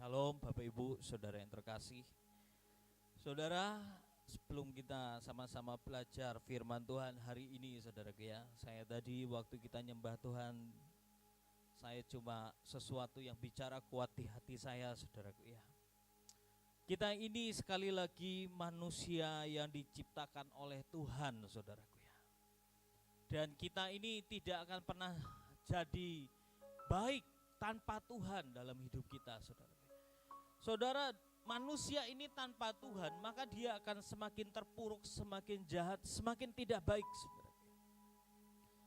Shalom Bapak Ibu, Saudara yang terkasih. Saudara, sebelum kita sama-sama belajar firman Tuhan hari ini, saudaraku ya, saya tadi waktu kita nyembah Tuhan, saya cuma sesuatu yang bicara kuat di hati saya, saudaraku ya. Kita ini sekali lagi manusia yang diciptakan oleh Tuhan, saudaraku ya. Dan kita ini tidak akan pernah jadi baik tanpa Tuhan dalam hidup kita, saudara. Saudara, manusia ini tanpa Tuhan, maka dia akan semakin terpuruk, semakin jahat, semakin tidak baik, saudara.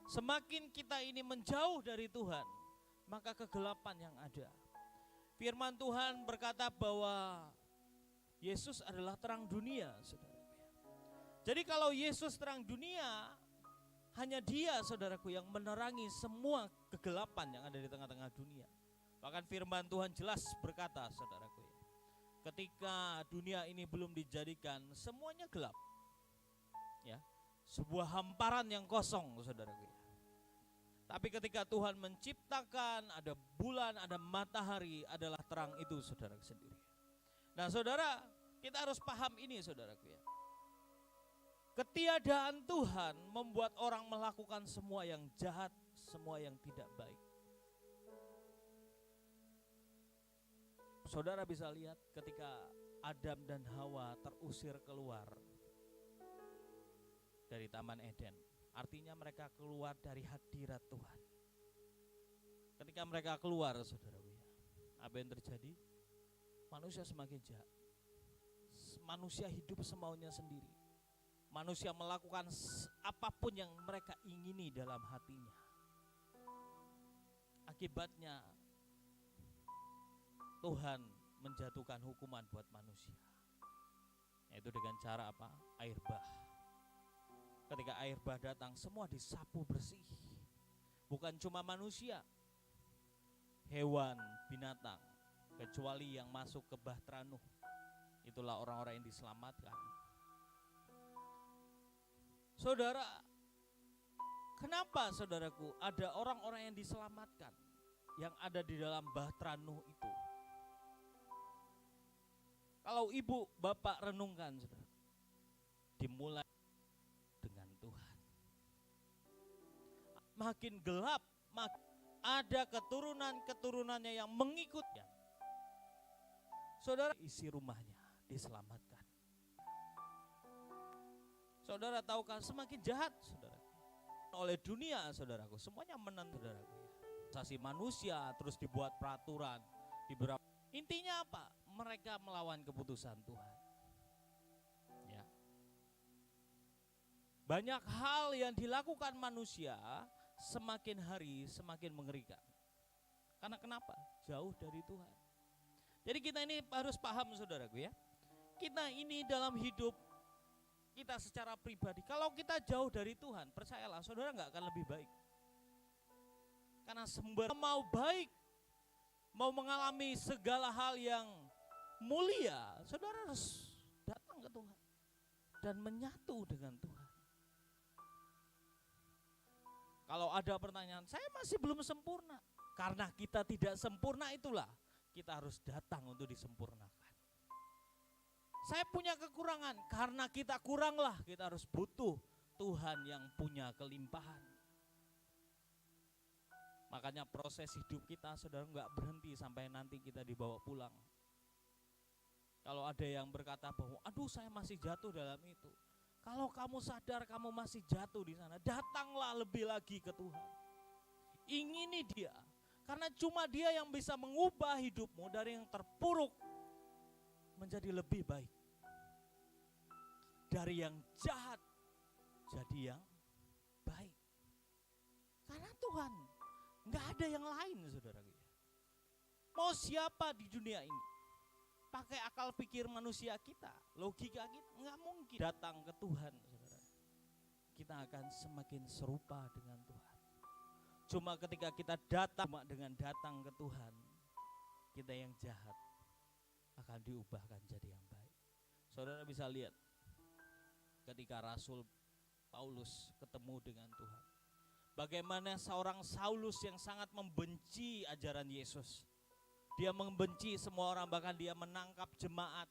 Semakin kita ini menjauh dari Tuhan, maka kegelapan yang ada. Firman Tuhan berkata bahwa Yesus adalah terang dunia, saudara. Jadi kalau Yesus terang dunia, hanya Dia, saudaraku, yang menerangi semua kegelapan yang ada di tengah-tengah dunia. Bahkan firman Tuhan jelas berkata, saudaraku, ketika dunia ini belum dijadikan, semuanya gelap. Ya, sebuah hamparan yang kosong, saudaraku. Tapi ketika Tuhan menciptakan, ada bulan, ada matahari, adalah terang itu, saudara sendiri. Nah, saudara, kita harus paham ini, saudaraku ya. Ketiadaan Tuhan membuat orang melakukan semua yang jahat, semua yang tidak baik. Saudara bisa lihat ketika Adam dan Hawa terusir keluar dari Taman Eden. Artinya mereka keluar dari hadirat Tuhan. Ketika mereka keluar, saudaraku ya, apa yang terjadi? Manusia semakin jahat. Manusia hidup semaunya sendiri. Manusia melakukan apapun yang mereka ingini dalam hatinya. Akibatnya Tuhan menjatuhkan hukuman buat manusia, yaitu dengan cara apa? Air bah. Ketika air bah datang, semua disapu bersih. Bukan cuma manusia, hewan, binatang, kecuali yang masuk ke bahtera Nuh. Itulah orang-orang yang diselamatkan. Saudara, kenapa saudaraku ada orang-orang yang diselamatkan yang ada di dalam bahtera Nuh itu? Kalau ibu bapak renungkan, saudara, dimulai dengan Tuhan. Makin gelap, ada keturunan-keturunannya yang mengikutnya. Saudara, isi rumahnya diselamatkan. Saudara tahukah semakin jahat, saudara, oleh dunia, saudaraku, semuanya menentang, saudaraku. Asasi manusia terus dibuat peraturan, diberapa. Intinya apa? Mereka melawan keputusan Tuhan. Ya. Banyak hal yang dilakukan manusia semakin hari semakin mengerikan. Karena kenapa? Jauh dari Tuhan. Jadi kita ini harus paham, saudaraku ya. Kita ini dalam hidup kita secara pribadi, kalau kita jauh dari Tuhan, percayalah saudara gak akan lebih baik. Karena sumber mau baik, mau mengalami segala hal yang mulia, saudara harus datang ke Tuhan dan menyatu dengan Tuhan. Kalau ada pertanyaan, saya masih belum sempurna. Karena kita tidak sempurna, itulah kita harus datang untuk disempurnakan. Saya punya kekurangan, karena kita kuranglah kita harus butuh Tuhan yang punya kelimpahan. Makanya proses hidup kita, saudara, nggak berhenti sampai nanti kita dibawa pulang. Kalau ada yang berkata bahwa, aduh saya masih jatuh dalam itu. Kalau kamu sadar kamu masih jatuh di sana, datanglah lebih lagi ke Tuhan. Ingini Dia, karena cuma Dia yang bisa mengubah hidupmu dari yang terpuruk menjadi lebih baik. Dari yang jahat jadi yang baik. Karena Tuhan, nggak ada yang lain, saudara. Mau siapa di dunia ini? Pakai akal pikir manusia kita, logika kita, nggak mungkin. Datang ke Tuhan, saudara, kita akan semakin serupa dengan Tuhan. Cuma ketika kita datang dengan datang ke Tuhan, kita yang jahat akan diubahkan jadi yang baik. Saudara bisa lihat ketika Rasul Paulus ketemu dengan Tuhan, bagaimana seorang Saulus yang sangat membenci ajaran Yesus, Dia membenci semua orang, bahkan dia menangkap jemaat.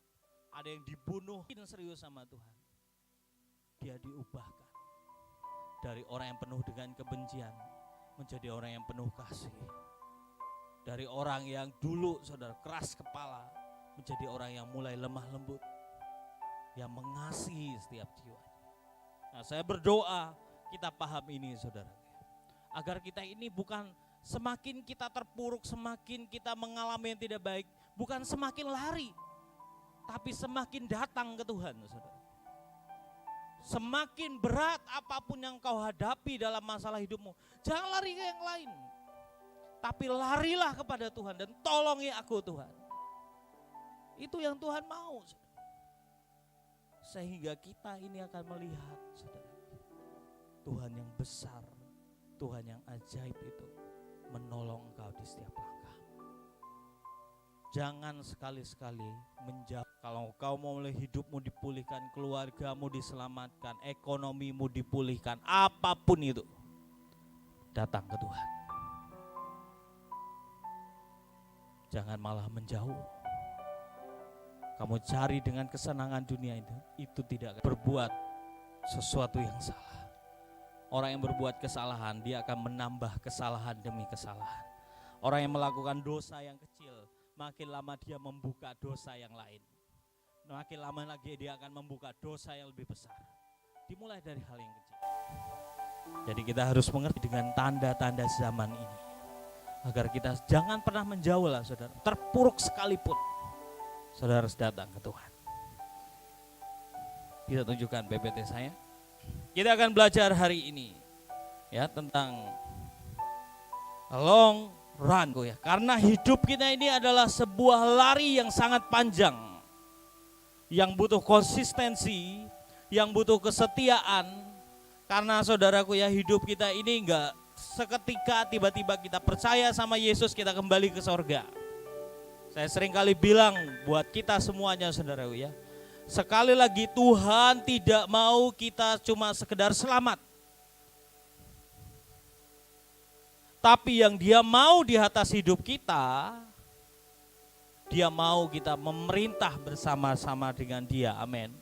Ada yang dibunuh, serius sama Tuhan. Dia diubahkan dari orang yang penuh dengan kebencian menjadi orang yang penuh kasih. Dari orang yang dulu saudara keras kepala menjadi orang yang mulai lemah lembut, yang mengasihi setiap jiwa. Nah, saya berdoa kita paham ini saudara, agar kita ini bukan semakin kita terpuruk, semakin kita mengalami yang tidak baik, bukan semakin lari, tapi semakin datang ke Tuhan saudara. Semakin berat apapun yang kau hadapi dalam masalah hidupmu, jangan lari ke yang lain, tapi larilah kepada Tuhan dan tolongi aku Tuhan. Itu yang Tuhan mau saudara. Sehingga kita ini akan melihat saudara, Tuhan yang besar, Tuhan yang ajaib itu menolong engkau di setiap langkah. Jangan sekali-sekali menjauh. Kalau kau mau melihat hidupmu dipulihkan, keluargamu diselamatkan, ekonomimu dipulihkan, apapun itu, datang ke Tuhan. Jangan malah menjauh. Kamu cari dengan kesenangan dunia itu tidak akan berbuat sesuatu yang salah. Orang yang berbuat kesalahan, dia akan menambah kesalahan demi kesalahan. Orang yang melakukan dosa yang kecil, makin lama dia membuka dosa yang lain. Makin lama lagi dia akan membuka dosa yang lebih besar. Dimulai dari hal yang kecil. Jadi kita harus mengerti dengan tanda-tanda zaman ini, agar kita jangan pernah menjauh lah saudara. Terpuruk sekalipun, saudara harus datang ke Tuhan. Kita tunjukkan PPT saya. Kita akan belajar hari ini ya tentang long run ya. Karena hidup kita ini adalah sebuah lari yang sangat panjang, yang butuh konsistensi, yang butuh kesetiaan. Karena saudaraku ya, hidup kita ini enggak seketika tiba-tiba kita percaya sama Yesus kita kembali ke sorga. Saya sering kali bilang buat kita semuanya saudaraku ya, sekali lagi Tuhan tidak mau kita cuma sekedar selamat. Tapi yang Dia mau di atas hidup kita, Dia mau kita memerintah bersama-sama dengan Dia. Amin.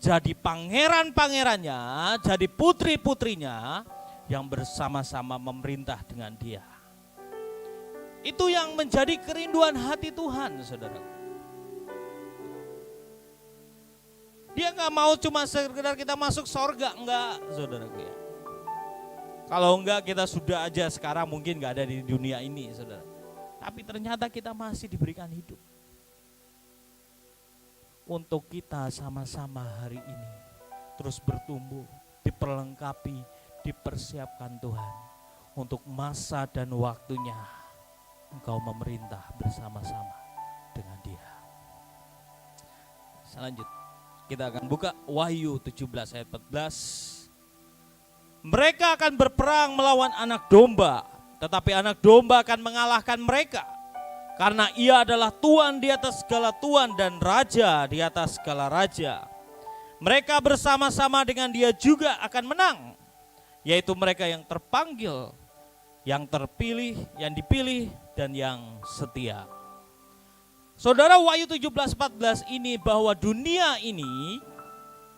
Jadi pangeran-pangerannya, jadi putri-putrinya yang bersama-sama memerintah dengan Dia. Itu yang menjadi kerinduan hati Tuhan, saudara. Dia gak mau cuma sekedar kita masuk sorga, enggak saudaraku ya. Kalau enggak kita sudah aja sekarang mungkin gak ada di dunia ini saudara. Tapi ternyata kita masih diberikan hidup. Untuk kita sama-sama hari ini terus bertumbuh, diperlengkapi, dipersiapkan Tuhan. Untuk masa dan waktunya engkau memerintah bersama-sama dengan Dia. Selanjutnya kita akan buka Wahyu 17 ayat 14. Mereka akan berperang melawan anak domba, tetapi anak domba akan mengalahkan mereka. Karena Ia adalah Tuhan di atas segala Tuhan dan Raja di atas segala Raja. Mereka bersama-sama dengan Dia juga akan menang, yaitu mereka yang terpanggil, yang terpilih, yang dipilih, dan yang setia. Saudara, Wahyu 17:14 ini bahwa dunia ini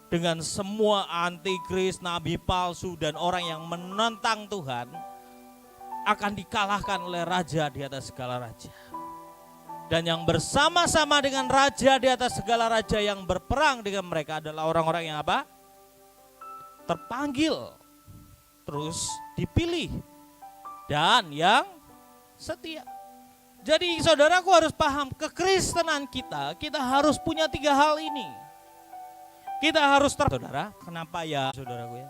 dengan semua antikris, nabi palsu dan orang yang menentang Tuhan akan dikalahkan oleh Raja di atas segala raja. Dan yang bersama-sama dengan Raja di atas segala raja yang berperang dengan mereka adalah orang-orang yang apa? Terpanggil, terus dipilih, dan yang setia. Jadi saudaraku harus paham, kekristenan kita harus punya 3 hal ini. Kita harus saudara, kenapa ya saudaraku ya?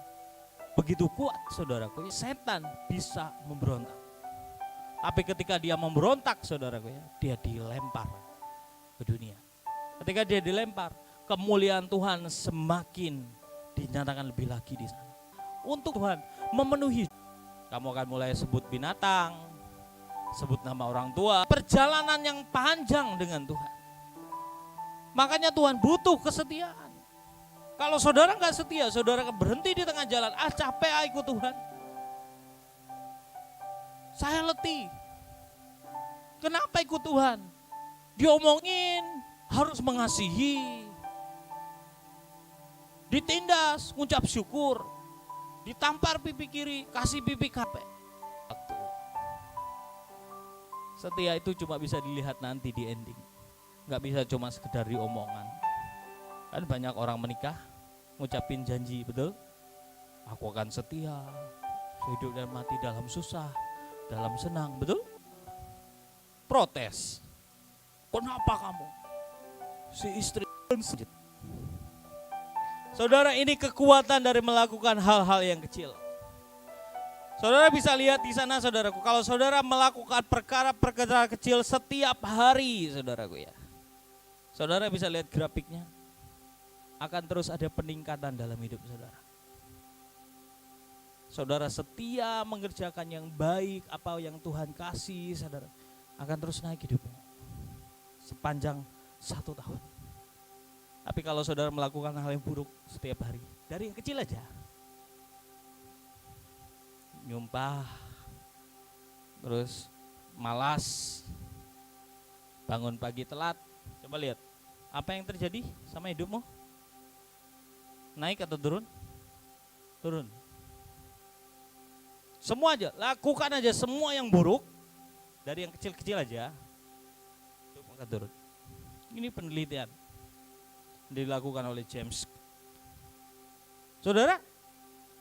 Begitu kuat saudaraku ya, setan bisa memberontak. Tapi ketika dia memberontak saudaraku ya, dia dilempar ke dunia. Ketika dia dilempar, kemuliaan Tuhan semakin dinyatakan lebih lagi di sana. Untuk Tuhan memenuhi, kamu akan mulai sebut binatang, sebut nama orang tua, perjalanan yang panjang dengan Tuhan. Makanya Tuhan butuh kesetiaan. Kalau saudara gak setia, saudara berhenti di tengah jalan, capek ikut Tuhan. Saya letih. Kenapa ikut Tuhan? diomongin harus mengasihi, ditindas, ngucap syukur, ditampar pipi kiri, kasih pipi kape. Setia itu cuma bisa dilihat nanti di ending, nggak bisa cuma sekedar diomongan. Kan banyak orang menikah ngucapin janji, betul? Aku akan setia, hidup dan mati dalam susah, dalam senang, betul? Protes, kenapa kamu? Si istri. Saudara, ini kekuatan dari melakukan hal-hal yang kecil. Saudara bisa lihat di sana, saudaraku, kalau saudara melakukan perkara-perkara kecil setiap hari, saudaraku ya. Saudara bisa lihat grafiknya, akan terus ada peningkatan dalam hidup saudara. Saudara setia mengerjakan yang baik, apa yang Tuhan kasih, saudara, akan terus naik hidupmu sepanjang 1 tahun. Tapi kalau saudara melakukan hal yang buruk setiap hari, dari yang kecil aja, nyumpah, terus malas, bangun pagi telat, coba lihat apa yang terjadi sama hidupmu? Naik atau turun? Turun. Semua aja, lakukan aja semua yang buruk, dari yang kecil-kecil aja, itu akan turun. Ini penelitian dilakukan oleh James. Saudara,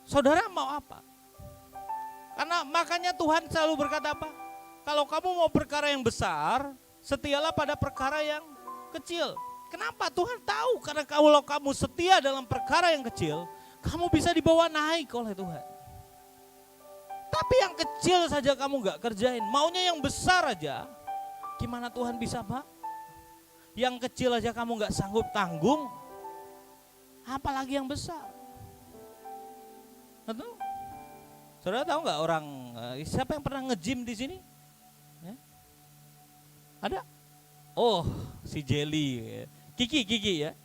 saudara mau apa? Karena makanya Tuhan selalu berkata apa? Kalau kamu mau perkara yang besar, setialah pada perkara yang kecil. Kenapa? Tuhan tahu, karena kalau kamu setia dalam perkara yang kecil, kamu bisa dibawa naik oleh Tuhan. Tapi yang kecil saja kamu gak kerjain, maunya yang besar aja, gimana Tuhan bisa, Pak? Yang kecil aja kamu gak sanggup tanggung, apalagi yang besar. Betul? Saudara tahu nggak orang, siapa yang pernah nge-gym di sini? Ya? Ada? Oh, si Jelly, Kiki ya.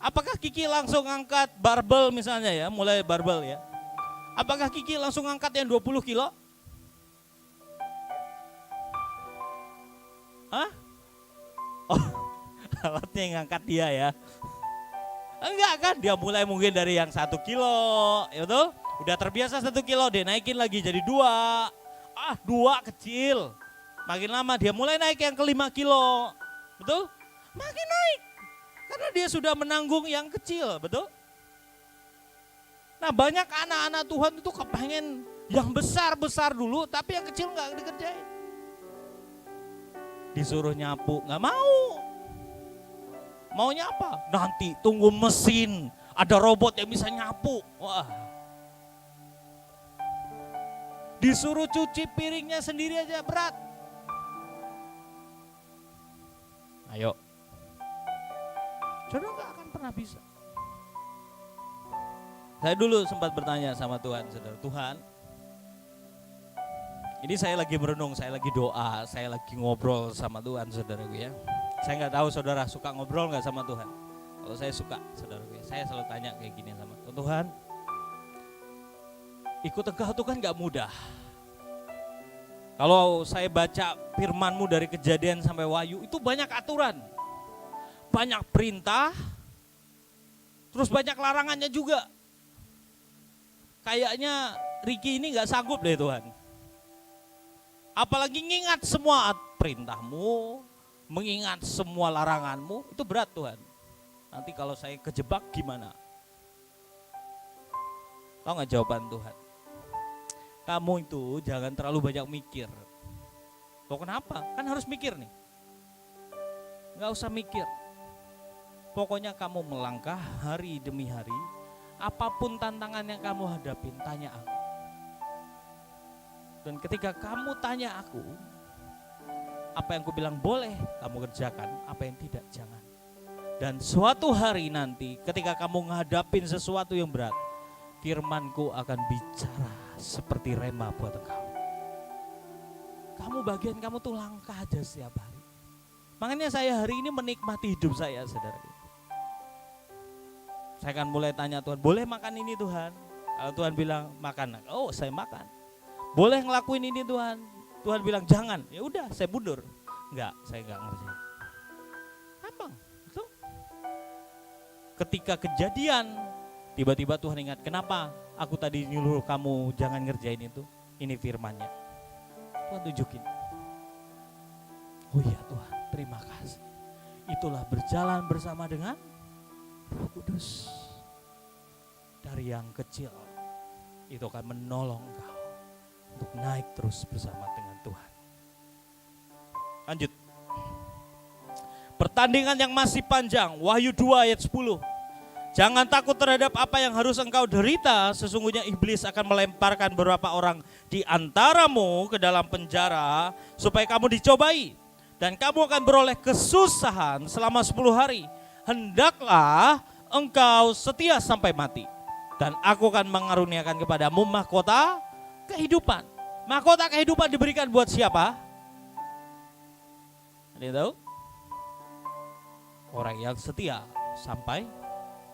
Apakah Kiki langsung angkat barbel misalnya ya, mulai barbel ya? Apakah Kiki langsung angkat yang 20 kilo? Hah? Oh, alatnya yang ngangkat dia ya? Enggak kan, dia mulai mungkin dari yang 1 kilo, ya betul? Udah terbiasa 1 kilo, dia naikin lagi jadi 2. 2 kecil. Makin lama dia mulai naik yang ke 5 kilo. Betul? Makin naik. Karena dia sudah menanggung yang kecil, betul? Nah, banyak anak-anak Tuhan itu kepengen yang besar-besar dulu, tapi yang kecil gak dikerjain. Disuruh nyapu, gak mau. Maunya apa? Nanti tunggu mesin, ada robot yang bisa nyapu. Wah. Disuruh cuci piringnya sendiri aja berat. Ayo. Saudara gak akan pernah bisa. Saya dulu sempat bertanya sama Tuhan, saudara. Tuhan, ini saya lagi merenung, saya lagi doa, saya lagi ngobrol sama Tuhan, saudaraku ya. Saya nggak tahu saudara suka ngobrol nggak sama Tuhan. Kalau saya suka, saudaraku ya. Saya selalu tanya kayak gini sama Tuhan. Ikut engkau itu kan gak mudah. Kalau saya baca firman-Mu dari Kejadian sampai Wahyu, itu banyak aturan, banyak perintah, terus banyak larangannya juga. Kayaknya Ricky ini gak sanggup deh Tuhan. Apalagi ngingat semua perintah-Mu, mengingat semua larangan-Mu, itu berat Tuhan. Nanti kalau saya kejebak gimana? Tahu gak jawaban Tuhan? Kamu itu jangan terlalu banyak mikir. Kok kenapa? Kan harus mikir nih. Gak usah mikir. Pokoknya kamu melangkah hari demi hari. Apapun tantangan yang kamu hadapin, tanya aku. Dan ketika kamu tanya aku, apa yang aku bilang boleh kamu kerjakan, apa yang tidak jangan. Dan suatu hari nanti ketika kamu ngadapin sesuatu yang berat, firman-Ku akan bicara seperti rema buat engkau. Kamu bagian kamu tuh langkah aja setiap hari. Makanya saya hari ini menikmati hidup saya, saudara. Saya akan mulai tanya Tuhan, boleh makan ini Tuhan? Kalau Tuhan bilang makan, oh saya makan. Boleh ngelakuin ini Tuhan? Tuhan bilang jangan, ya udah saya mundur. Enggak, saya enggak ngerjain. ketika kejadian, tiba-tiba Tuhan ingat, kenapa aku tadi nyuruh kamu jangan ngerjain itu? Ini firman-Nya. Tuhan tunjukin. Oh iya Tuhan, terima kasih. Itulah berjalan bersama dengan Roh Kudus. Dari yang kecil, itu akan menolong engkau untuk naik terus bersama dengan Tuhan. Lanjut. Pertandingan yang masih panjang, Wahyu 2 ayat 10. Jangan takut terhadap apa yang harus engkau derita, sesungguhnya iblis akan melemparkan beberapa orang di antaramu ke dalam penjara supaya kamu dicobai. Dan kamu akan beroleh kesusahan selama 10 hari. Hendaklah engkau setia sampai mati. Dan aku akan mengaruniakan kepadamu mahkota kehidupan. Mahkota kehidupan diberikan buat siapa? Ada yang tahu? Orang yang setia sampai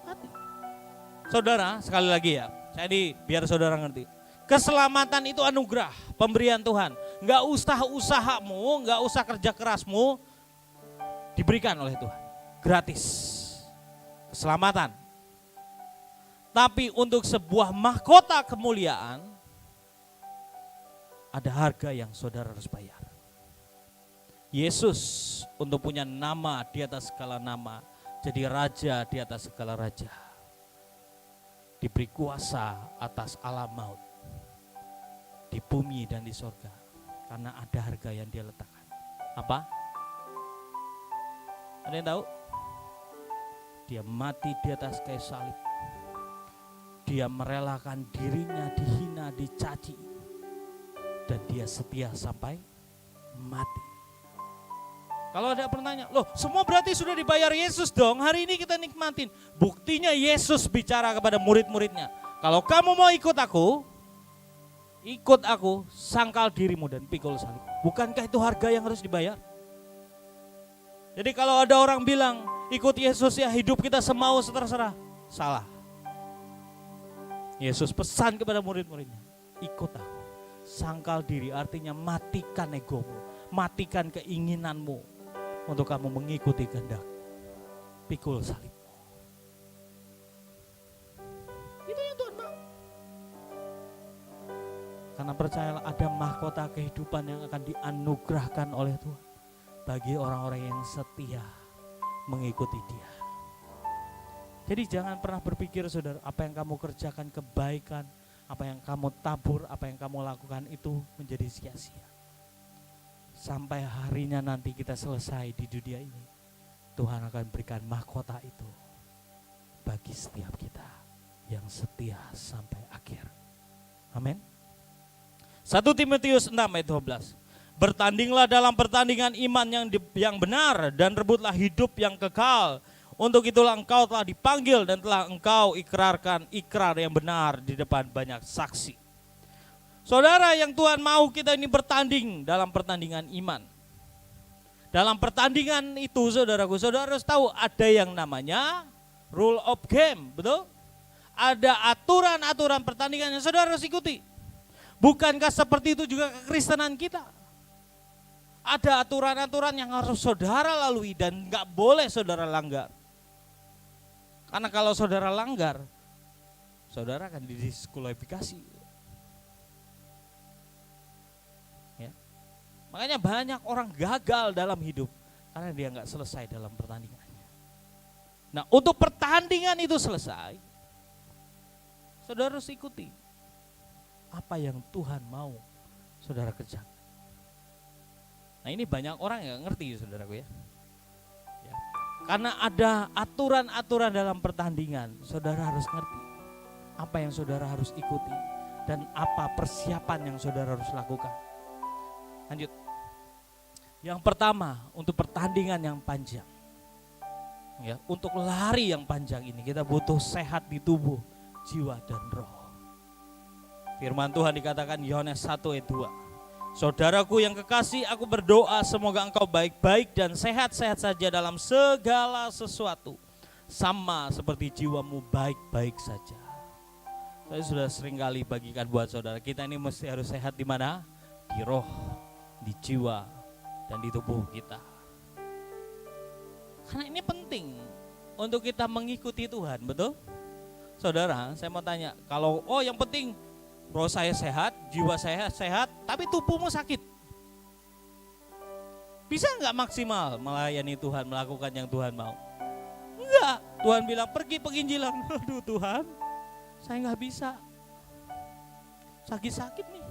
mati. Saudara, sekali lagi ya, jadi biar saudara ngerti. Keselamatan itu anugerah, pemberian Tuhan. Enggak usah usahamu, enggak usah kerja kerasmu, diberikan oleh Tuhan. Gratis. Keselamatan. Tapi untuk sebuah mahkota kemuliaan, ada harga yang saudara harus bayar. Yesus untuk punya nama di atas segala nama, jadi raja di atas segala raja. Diberi kuasa atas alam maut. Di bumi dan di sorga, karena ada harga yang dia letakkan. Apa? Ada yang tahu? Dia mati di atas kayu salib. Dia merelakan dirinya dihina, dicaci, dan dia setia sampai mati. Kalau ada pertanyaan, loh semua berarti sudah dibayar Yesus dong, hari ini kita nikmatin. Buktinya Yesus bicara kepada murid-muridnya, kalau kamu mau ikut aku, sangkal dirimu dan pikul salib. Bukankah itu harga yang harus dibayar? Jadi kalau ada orang bilang, ikut Yesus ya hidup kita semau terserah. Salah. Yesus pesan kepada murid-muridnya, ikut aku. Sangkal diri artinya matikan egomu, matikan keinginanmu untuk kamu mengikuti kehendak. Pikul salib. Itu yang Tuhan mau. Karena percayalah ada mahkota kehidupan yang akan dianugerahkan oleh Tuhan bagi orang-orang yang setia mengikuti Dia. Jadi jangan pernah berpikir saudara, apa yang kamu kerjakan kebaikan, apa yang kamu tabur, apa yang kamu lakukan itu menjadi sia-sia. Sampai harinya nanti kita selesai di dunia ini, Tuhan akan berikan mahkota itu bagi setiap kita yang setia sampai akhir. Amin. 1 Timotius 6 ayat 12. Bertandinglah dalam pertandingan iman yang benar dan rebutlah hidup yang kekal. Untuk itulah engkau telah dipanggil dan telah engkau ikrarkan ikrar yang benar di depan banyak saksi. Saudara, yang Tuhan mau kita ini bertanding dalam pertandingan iman. Dalam pertandingan itu saudaraku, saudara harus tahu ada yang namanya rule of game, betul? Ada aturan-aturan pertandingan yang saudara harus ikuti. Bukankah seperti itu juga kekristenan kita? Ada aturan-aturan yang harus saudara lalui dan gak boleh saudara langgar. Karena kalau saudara langgar, saudara akan didiskualifikasi. Ya. Makanya banyak orang gagal dalam hidup karena dia gak selesai dalam pertandingannya. Nah, untuk pertandingan itu selesai, saudara harus ikuti apa yang Tuhan mau saudara kerjakan. Nah, ini banyak orang yang ngerti saudaraku ya. Karena ada aturan-aturan dalam pertandingan, saudara harus ngerti apa yang saudara harus ikuti dan apa persiapan yang saudara harus lakukan. Lanjut. Yang pertama, untuk pertandingan yang panjang. Ya, untuk lari yang panjang ini kita butuh sehat di tubuh, jiwa dan roh. Firman Tuhan dikatakan Yohanes 1 ayat 2. Saudaraku yang kekasih, aku berdoa semoga engkau baik-baik dan sehat-sehat saja dalam segala sesuatu. Sama seperti jiwamu baik-baik saja. Saya sudah sering kali bagikan buat saudara, kita ini mesti harus sehat di mana? Di roh, di jiwa, dan di tubuh kita. Karena ini penting. untuk kita mengikuti Tuhan, betul? Saudara, saya mau tanya, kalau yang penting roh saya sehat, jiwa saya sehat, tapi tubuhmu sakit, bisa nggak maksimal melayani Tuhan, melakukan yang Tuhan mau? Enggak. Tuhan bilang pergi penginjilan. Aduh Tuhan, saya nggak bisa, sakit-sakit nih.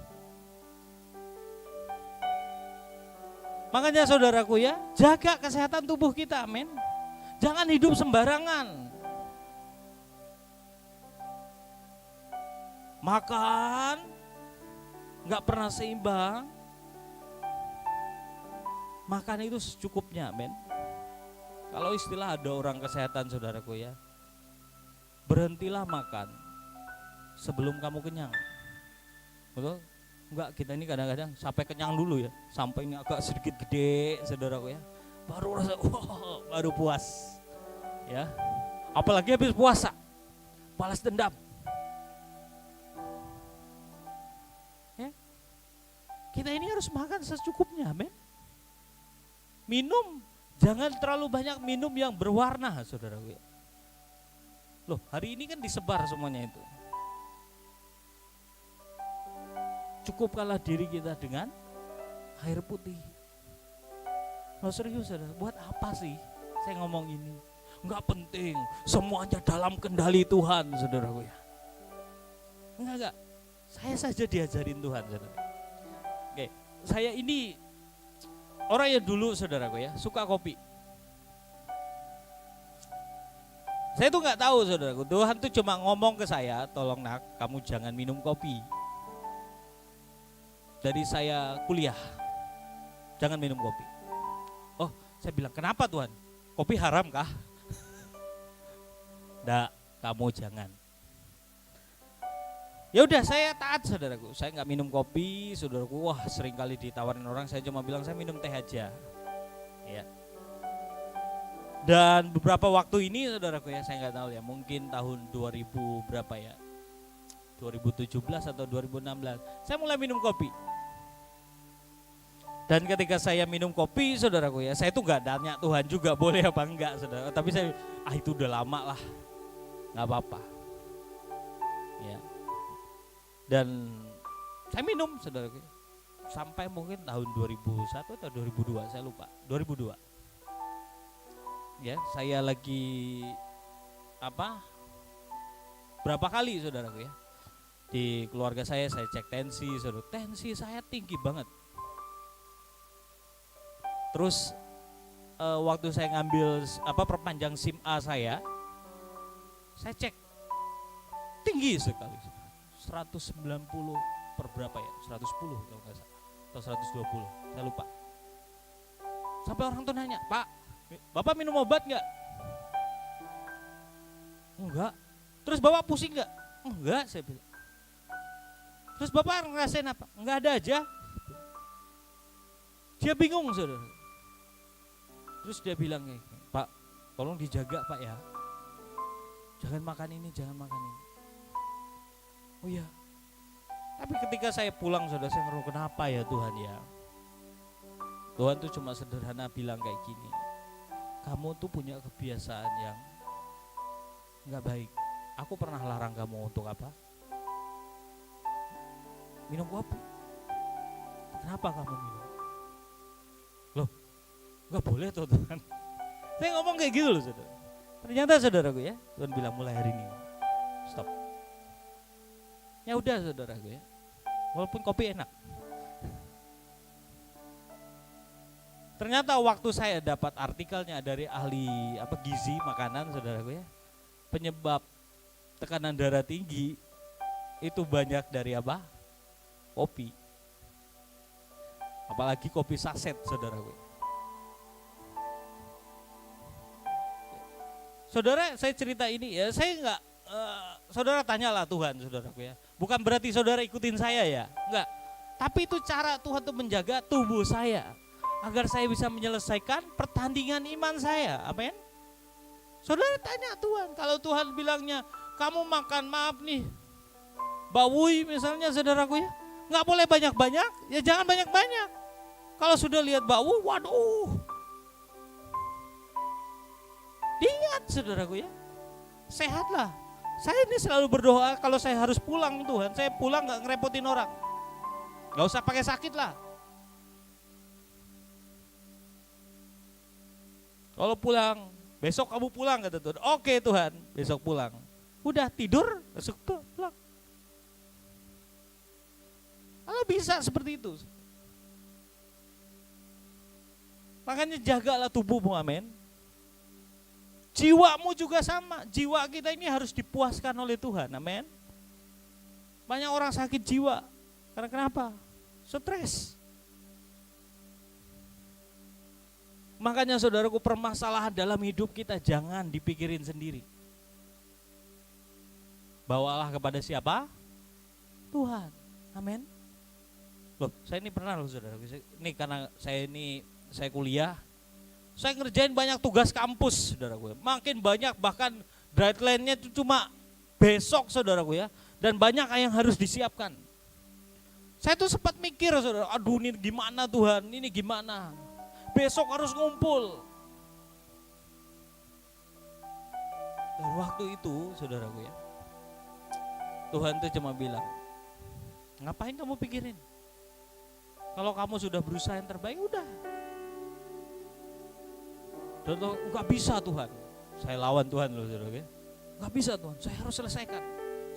Makanya saudaraku ya, jaga kesehatan tubuh kita, amin. Jangan hidup sembarangan. Makan nggak pernah seimbang. Makan itu secukupnya, amin. Kalau istilah ada orang kesehatan saudaraku ya, berhentilah makan sebelum kamu kenyang. Betul? Enggak, kita ini kadang-kadang sampai kenyang dulu ya, sampai ini agak sedikit gede saudaraku ya, baru rasa baru puas ya. Apalagi habis puasa, balas dendam ya. Kita ini harus makan secukupnya, amin. Minum, jangan terlalu banyak minum yang berwarna saudaraku ya. Loh, hari ini kan disebar semuanya itu. Cukupkanlah diri kita dengan air putih. Loh serius saudara, buat apa sih saya ngomong ini? Enggak penting, semuanya dalam kendali Tuhan saudaraku ya. Enggak, saya saja diajarin Tuhan saudara. Oke, saya ini orang yang dulu saudaraku ya, suka kopi. Saya tuh nggak tahu saudaraku, Tuhan tuh cuma ngomong ke saya, tolong nak, kamu jangan minum kopi. Dari saya kuliah, jangan minum kopi. Oh, saya bilang, kenapa Tuhan? Kopi haram kah? Nggak, kamu jangan. Ya udah, saya taat saudaraku. Saya nggak minum kopi, saudaraku. Wah, sering kali ditawarin orang, saya cuma bilang saya minum teh aja. Ya. Dan beberapa waktu ini saudaraku ya, saya nggak tahu ya, mungkin tahun 2000 berapa ya, 2017 atau 2016, saya mulai minum kopi. Dan ketika saya minum kopi saudaraku ya, saya tuh nggak tanya Tuhan juga boleh apa enggak saudara, tapi saya itu udah lama lah, nggak apa-apa ya. Dan saya minum saudaraku ya, sampai mungkin tahun 2001 atau 2002, saya lupa, 2002 ya. Saya lagi berapa kali saudaraku ya, di keluarga saya cek tensi saudara, tensi saya tinggi banget. Terus waktu saya ngambil perpanjang SIM A saya cek tinggi sekali, 190 per berapa ya, 110 kalau nggak salah, atau 120, saya lupa. Sampai orang tuh nanya, Pak, Bapak minum obat nggak? Enggak. Terus Bapak pusing nggak? Enggak, saya bilang. Terus Bapak ngerasain apa? Enggak ada aja. Dia bingung saudara. Terus dia bilang, Pak, tolong dijaga Pak ya, jangan makan ini, jangan makan ini. Oh iya. Tapi ketika saya pulang saudara, saya ngeluh, kenapa ya Tuhan ya? Tuhan tuh cuma sederhana bilang kayak gini, kamu tuh punya kebiasaan yang gak baik. Aku pernah larang kamu untuk apa? Minum kopi. Kenapa kamu minum? Loh, gak boleh tuh Tuhan. Saya ngomong kayak gitu loh saudara. Ternyata saudaraku ya, Tuhan bilang mulai hari ini stop. Ya udah saudaraku ya, walaupun kopi enak. Ternyata waktu saya dapat artikelnya dari ahli gizi makanan saudaraku ya, penyebab tekanan darah tinggi itu banyak dari kopi. Apalagi kopi saset saudaraku. Saudara, saya cerita ini ya, saya enggak saudara tanyalah Tuhan saudaraku ya. Bukan berarti saudara ikutin saya ya, enggak. Tapi itu cara Tuhan tuh menjaga tubuh saya agar saya bisa menyelesaikan pertandingan iman saya. Amin. Saudara tanya Tuhan, kalau Tuhan bilangnya kamu makan maaf nih, bawui misalnya saudaraku ya, nggak boleh banyak-banyak, ya jangan banyak-banyak. Kalau sudah lihat bau, waduh, Diingat saudaraku ya, sehatlah. Saya ini selalu berdoa kalau saya harus pulang Tuhan, saya pulang gak ngerepotin orang. Gak usah pakai sakit lah. Kalau pulang, besok kamu pulang kata Tuhan. Oke Tuhan, besok pulang. Udah tidur, besok pulang. Kalau bisa seperti itu. Makanya jagalah tubuhmu, amin. Jiwamu juga sama, jiwa kita ini harus dipuaskan oleh Tuhan, amin. Banyak orang sakit jiwa, karena kenapa? Stres. Makanya saudaraku, permasalahan dalam hidup kita jangan dipikirin sendiri. Bawalah kepada siapa? Tuhan, amin. Loh, saya ini pernah loh saudaraku, ini karena saya kuliah, saya ngerjain banyak tugas kampus, saudaraku. Makin banyak, bahkan deadline-nya itu cuma besok, saudaraku ya. Dan banyak yang harus disiapkan. Saya tuh sempat mikir, saudara, aduh ini gimana Tuhan, ini gimana? Besok harus ngumpul. Dan waktu itu, saudaraku ya, Tuhan tuh cuma bilang, ngapain kamu pikirin? Kalau kamu sudah berusaha yang terbaik, udah. Dan enggak bisa Tuhan, saya lawan Tuhan loh saudara. Enggak bisa Tuhan, saya harus selesaikan.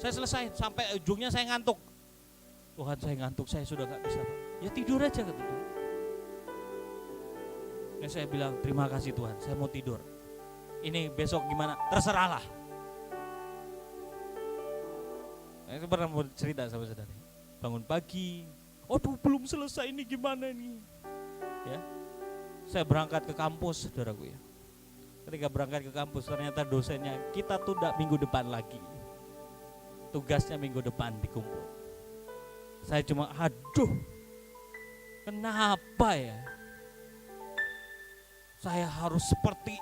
Saya selesai sampai ujungnya saya ngantuk. Tuhan saya ngantuk, saya sudah enggak bisa Pak. Ya tidur aja kata Tuhan. Ini saya bilang terima kasih Tuhan, saya mau tidur. Ini besok gimana? Terserahlah. Saya pernah mau cerita sama saudara. Bangun pagi, aduh belum selesai ini gimana nih? Ya. Saya berangkat ke kampus, saudaraku ya. Ketika berangkat ke kampus, ternyata dosennya kita tunda minggu depan lagi. Tugasnya minggu depan dikumpul. Saya cuma, aduh, kenapa ya? Saya harus seperti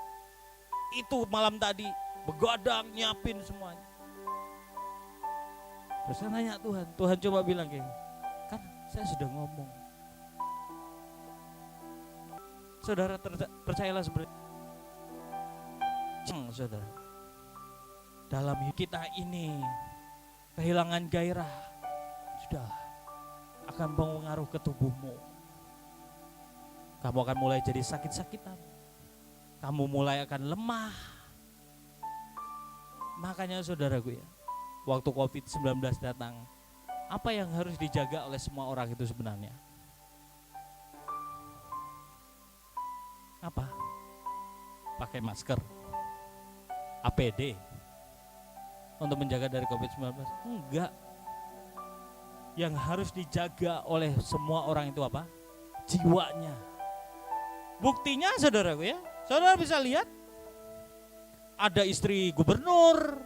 itu malam tadi, begadang, nyiapin semuanya. Terus saya nanya Tuhan coba bilang kayak, kan saya sudah ngomong. Saudara percayalah seperti saudara, dalam hidup kita ini kehilangan gairah sudah akan mempengaruhi ke tubuhmu. Kamu akan mulai jadi sakit-sakitan, kamu mulai akan lemah. Makanya saudaraku ya, waktu COVID-19 datang, apa yang harus dijaga oleh semua orang itu sebenarnya? Apa? Pakai masker, APD untuk menjaga dari COVID-19? Enggak. Yang harus dijaga oleh semua orang itu apa? Jiwanya. Buktinya saudaraku ya, saudara bisa lihat ada istri gubernur,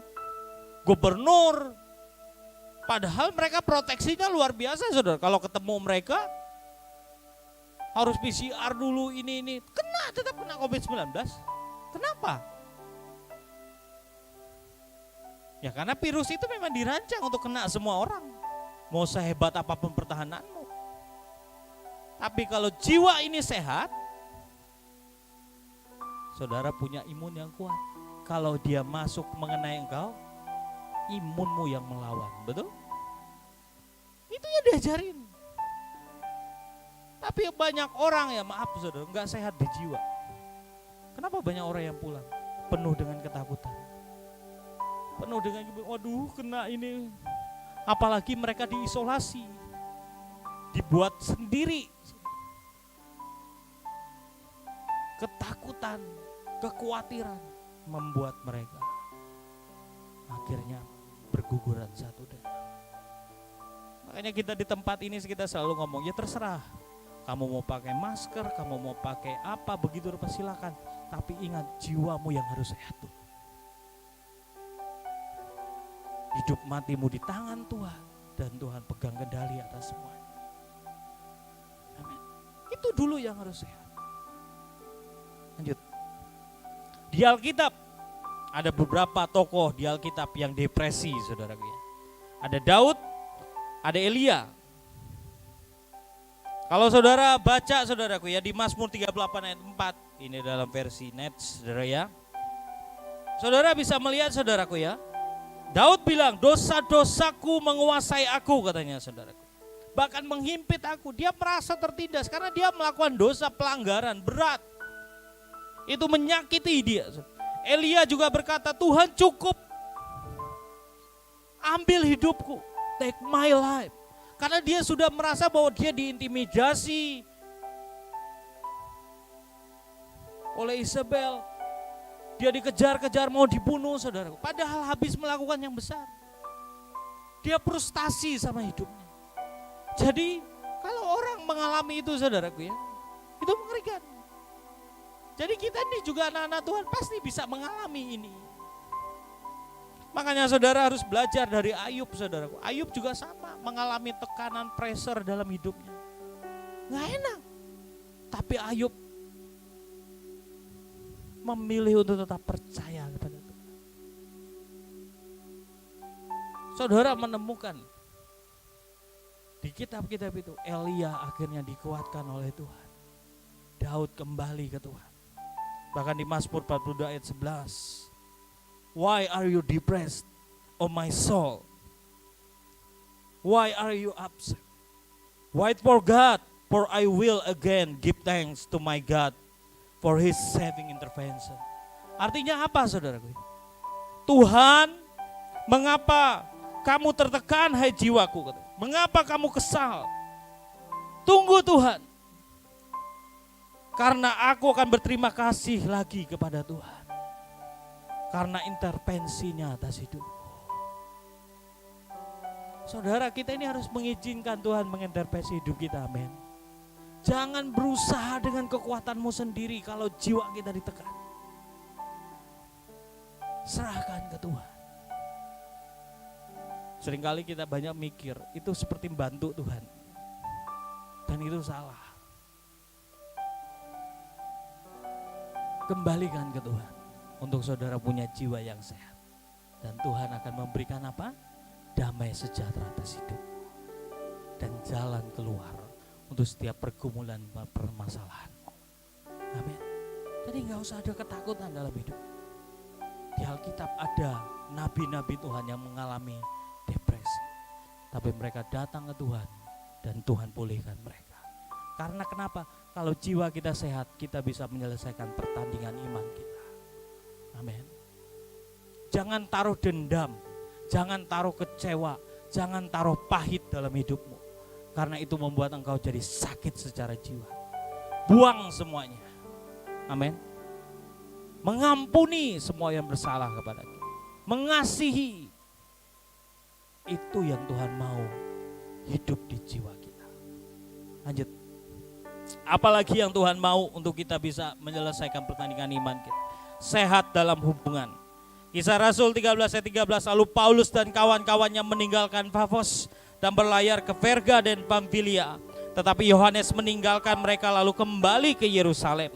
padahal mereka proteksinya luar biasa saudara. Kalau ketemu mereka harus PCR dulu ini, tetap kena COVID-19. Kenapa? Ya karena virus itu memang dirancang untuk kena semua orang. Mau sehebat apapun pertahananmu. Tapi kalau jiwa ini sehat, saudara punya imun yang kuat. Kalau dia masuk mengenai engkau, imunmu yang melawan, betul? Itu yang diajarin. Tapi banyak orang ya, maaf saudara, enggak sehat di jiwa. Kenapa banyak orang yang pulang? Penuh dengan ketakutan. Penuh dengan, waduh kena ini. Apalagi mereka diisolasi. Dibuat sendiri. Ketakutan, kekhawatiran membuat mereka akhirnya berguguran satu dan makanya kita di tempat ini kita selalu ngomong, ya terserah. Kamu mau pakai masker, kamu mau pakai apa, begitu silakan. Tapi ingat jiwamu yang harus sehat tuh. Hidup matimu di tangan Tuhan dan Tuhan pegang kendali atas semuanya. Amin. Itu dulu yang harus sehat. Lanjut. Di Alkitab ada beberapa tokoh di Alkitab yang depresi, saudaraku ya. Ada Daud, ada Elia. Kalau saudara baca saudaraku ya di Mazmur 38 ayat 4, ini dalam versi Net saudara ya. Saudara bisa melihat saudaraku ya. Daud bilang, dosa-dosaku menguasai aku katanya saudaraku. Bahkan menghimpit aku. Dia merasa tertindas karena dia melakukan dosa pelanggaran berat. Itu menyakiti dia. Elia juga berkata, Tuhan cukup. Ambil hidupku. Take my life. Karena dia sudah merasa bahwa dia diintimidasi oleh Isabel. Dia dikejar-kejar mau dibunuh saudara. Padahal habis melakukan yang besar. Dia frustasi sama hidupnya. Jadi kalau orang mengalami itu saudaraku ya, itu mengerikan. Jadi kita ini juga anak-anak Tuhan pasti bisa mengalami ini. Makanya saudara harus belajar dari Ayub saudaraku. Ayub juga sama mengalami tekanan pressure dalam hidupnya. Gak enak. Tapi Ayub memilih untuk tetap percaya kepada Tuhan. Saudara menemukan di kitab-kitab itu Elia akhirnya dikuatkan oleh Tuhan. Daud kembali ke Tuhan. Bahkan di Mazmur 42 ayat 11. Why are you depressed, oh my soul? Why are you upset? Wait for God, for I will again give thanks to my God for His saving intervention. Artinya apa saudaraku? Tuhan, mengapa kamu tertekan hai jiwaku? Mengapa kamu kesal? Tunggu Tuhan. Karena aku akan berterima kasih lagi kepada Tuhan. Karena intervensinya atas hidupku. Saudara, kita ini harus mengizinkan Tuhan mengintervensi hidup kita, amin. Jangan berusaha dengan kekuatanmu sendiri kalau jiwa kita ditekan. Serahkan ke Tuhan. Seringkali kita banyak mikir, itu seperti membantu Tuhan. Dan itu salah. Kembalikan ke Tuhan. Untuk saudara punya jiwa yang sehat. Dan Tuhan akan memberikan apa? Damai sejahtera atas hidup. Dan jalan keluar untuk setiap pergumulan permasalahan. Amin. Jadi gak usah ada ketakutan dalam hidup. Di Alkitab ada nabi-nabi Tuhan yang mengalami depresi. Tapi mereka datang ke Tuhan dan Tuhan pulihkan mereka. Karena kenapa? Kalau jiwa kita sehat, kita bisa menyelesaikan pertandingan iman kita. Amin. Jangan taruh dendam, jangan taruh kecewa, jangan taruh pahit dalam hidupmu. Karena itu membuat engkau jadi sakit secara jiwa. Buang semuanya. Amin. Mengampuni semua yang bersalah kepada kita. Mengasihi. Itu yang Tuhan mau hidup di jiwa kita. Lanjut. Apalagi yang Tuhan mau untuk kita bisa menyelesaikan pertandingan iman kita. Sehat dalam hubungan. Kisah Rasul 13 ayat 13. Lalu Paulus dan kawan-kawannya meninggalkan Pafos dan berlayar ke Perga dan Pamfilia. Tetapi Yohanes meninggalkan mereka lalu kembali ke Yerusalem.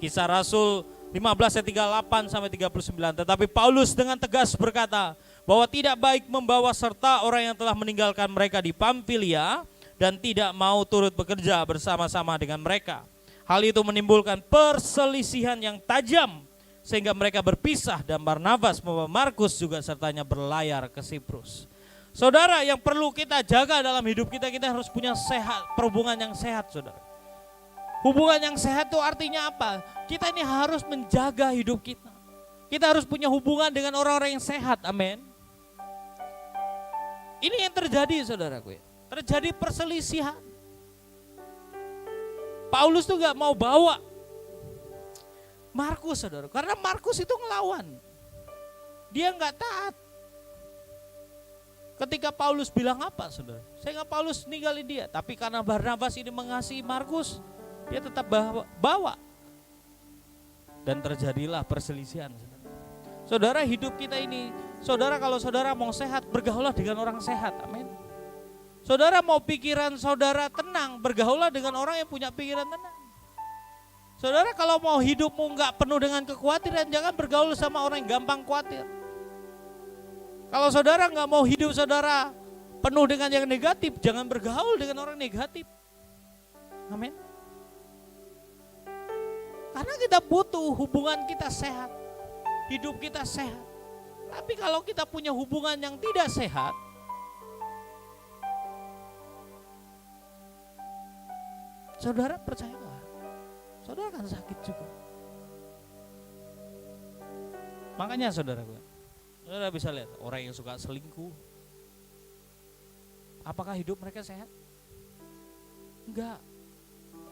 Kisah Rasul 15 ayat 38 sampai 39. Tetapi Paulus dengan tegas berkata bahwa tidak baik membawa serta orang yang telah meninggalkan mereka di Pamfilia dan tidak mau turut bekerja bersama-sama dengan mereka. Hal itu menimbulkan perselisihan yang tajam sehingga mereka berpisah dan Barnabas membawa Markus juga sertanya berlayar ke Siprus. Saudara, yang perlu kita jaga dalam hidup kita, kita harus punya sehat, perhubungan yang sehat, saudara. Hubungan yang sehat itu artinya apa? Kita ini harus menjaga hidup kita. Kita harus punya hubungan dengan orang-orang yang sehat, amin. Ini yang terjadi, saudaraku. Terjadi perselisihan. Paulus tuh gak mau bawa Markus, saudara. Karena Markus itu ngelawan. Dia gak taat. Ketika Paulus bilang apa, saudara? Sehingga Paulus ninggalin dia. Tapi karena Barnabas ini mengasihi Markus, dia tetap bawa. Dan terjadilah perselisihan, saudara. Saudara, hidup kita ini, saudara, kalau saudara mau sehat, bergaulah dengan orang sehat, amin. Saudara mau pikiran saudara tenang, bergaulah dengan orang yang punya pikiran tenang. Saudara, kalau mau hidupmu enggak penuh dengan kekhawatiran, jangan bergaul sama orang yang gampang khawatir. Kalau saudara enggak mau hidup saudara penuh dengan yang negatif, jangan bergaul dengan orang negatif. Amin. Karena kita butuh hubungan kita sehat. hidup kita sehat. Tapi kalau kita punya hubungan yang tidak sehat, saudara percayalah, saudara akan sakit juga. Makanya saudara bisa lihat orang yang suka selingkuh, apakah hidup mereka sehat? Enggak.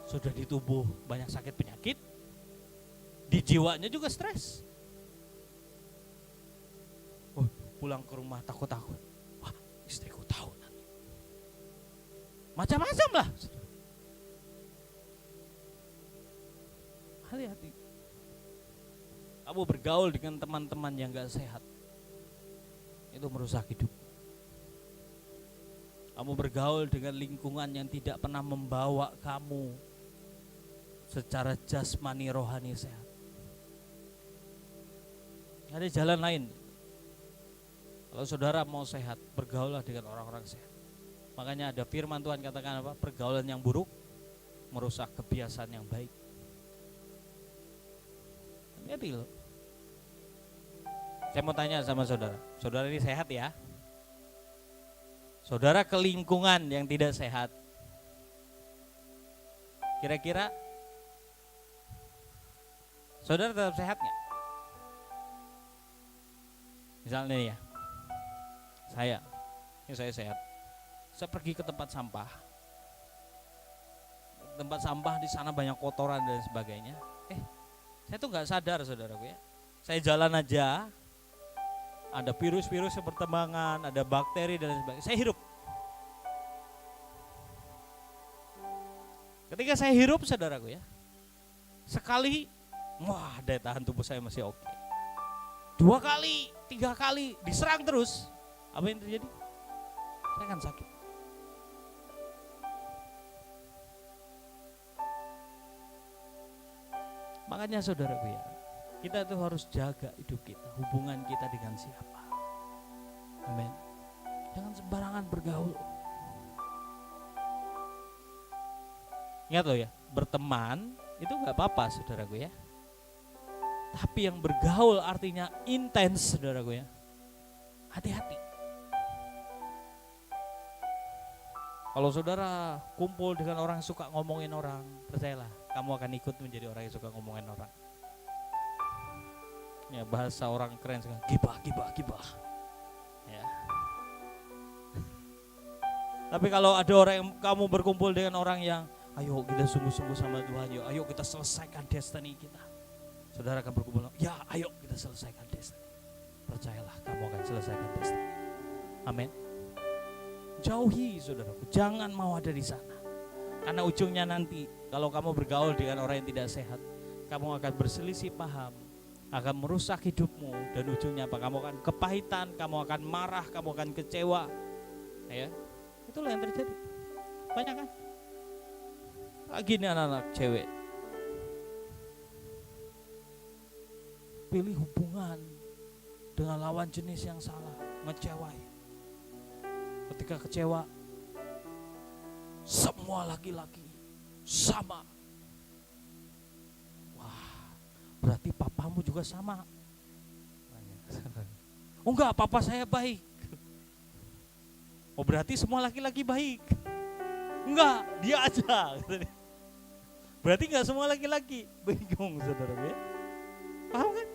Sudah di tubuh banyak sakit penyakit, di jiwanya juga stres. Pulang ke rumah takut-takut, wah istriku tahu nanti. Macam-macam lah. Hati-hati. Kamu bergaul dengan teman-teman yang gak sehat, itu merusak hidup. Kamu bergaul dengan lingkungan yang tidak pernah membawa kamu secara jasmani rohani sehat. Ada jalan lain. Kalau saudara mau sehat, bergaulah dengan orang-orang sehat. Makanya ada firman Tuhan katakan apa? Pergaulan yang buruk merusak kebiasaan yang baik. Jadi loh. Saya mau tanya sama saudara. Saudara ini sehat ya? Saudara ke lingkungan yang tidak sehat, kira-kira saudara tetap sehat nggak? Misalnya ya, saya sehat. Saya pergi ke tempat sampah. Tempat sampah di sana banyak kotoran dan sebagainya. Saya tuh nggak sadar saudaraku ya. Saya jalan aja, ada virus-virus yang berterbangan, ada bakteri dan sebagainya. Saya hirup. Ketika saya hirup saudaraku ya, sekali, wah daya tahan tubuh saya masih oke. 2 kali, 3 kali, diserang terus. Apa yang terjadi? Saya akan sakit. Makanya saudaraku ya, kita tuh harus jaga hidup kita, hubungan kita dengan siapa. Amin. Jangan sembarangan bergaul. Ingat loh ya, berteman itu gak apa-apa saudaraku ya. Tapi yang bergaul artinya intens saudaraku ya. Hati-hati. Kalau saudara kumpul dengan orang yang suka ngomongin orang, percayalah kamu akan ikut menjadi orang yang suka ngomongin orang. Ya bahasa orang keren sekarang, gibah. Ya. Tapi kalau ada orang yang kamu berkumpul dengan orang yang ayo kita sungguh-sungguh sama Tuhan, ayo kita selesaikan destiny kita. Saudara akan berkumpul, ya ayo kita selesaikan destiny. Percayalah kamu akan selesaikan destiny. Amin. Jauhi saudaraku, jangan mau ada di sana. Karena ujungnya nanti kalau kamu bergaul dengan orang yang tidak sehat, kamu akan berselisih paham, akan merusak hidupmu, dan ujungnya apa? Kamu akan kepahitan, kamu akan marah, kamu akan kecewa. Ya, itulah yang terjadi. Banyak kan? Lagi nih anak-anak cewek pilih hubungan dengan lawan jenis yang salah, ngecewain. Ketika kecewa, semua laki-laki sama. Wah, berarti papamu juga sama. Oh enggak, papa saya baik. Oh berarti semua laki-laki baik. Enggak, dia aja. Berarti enggak semua laki-laki. Bingung saudara ya. Paham kan?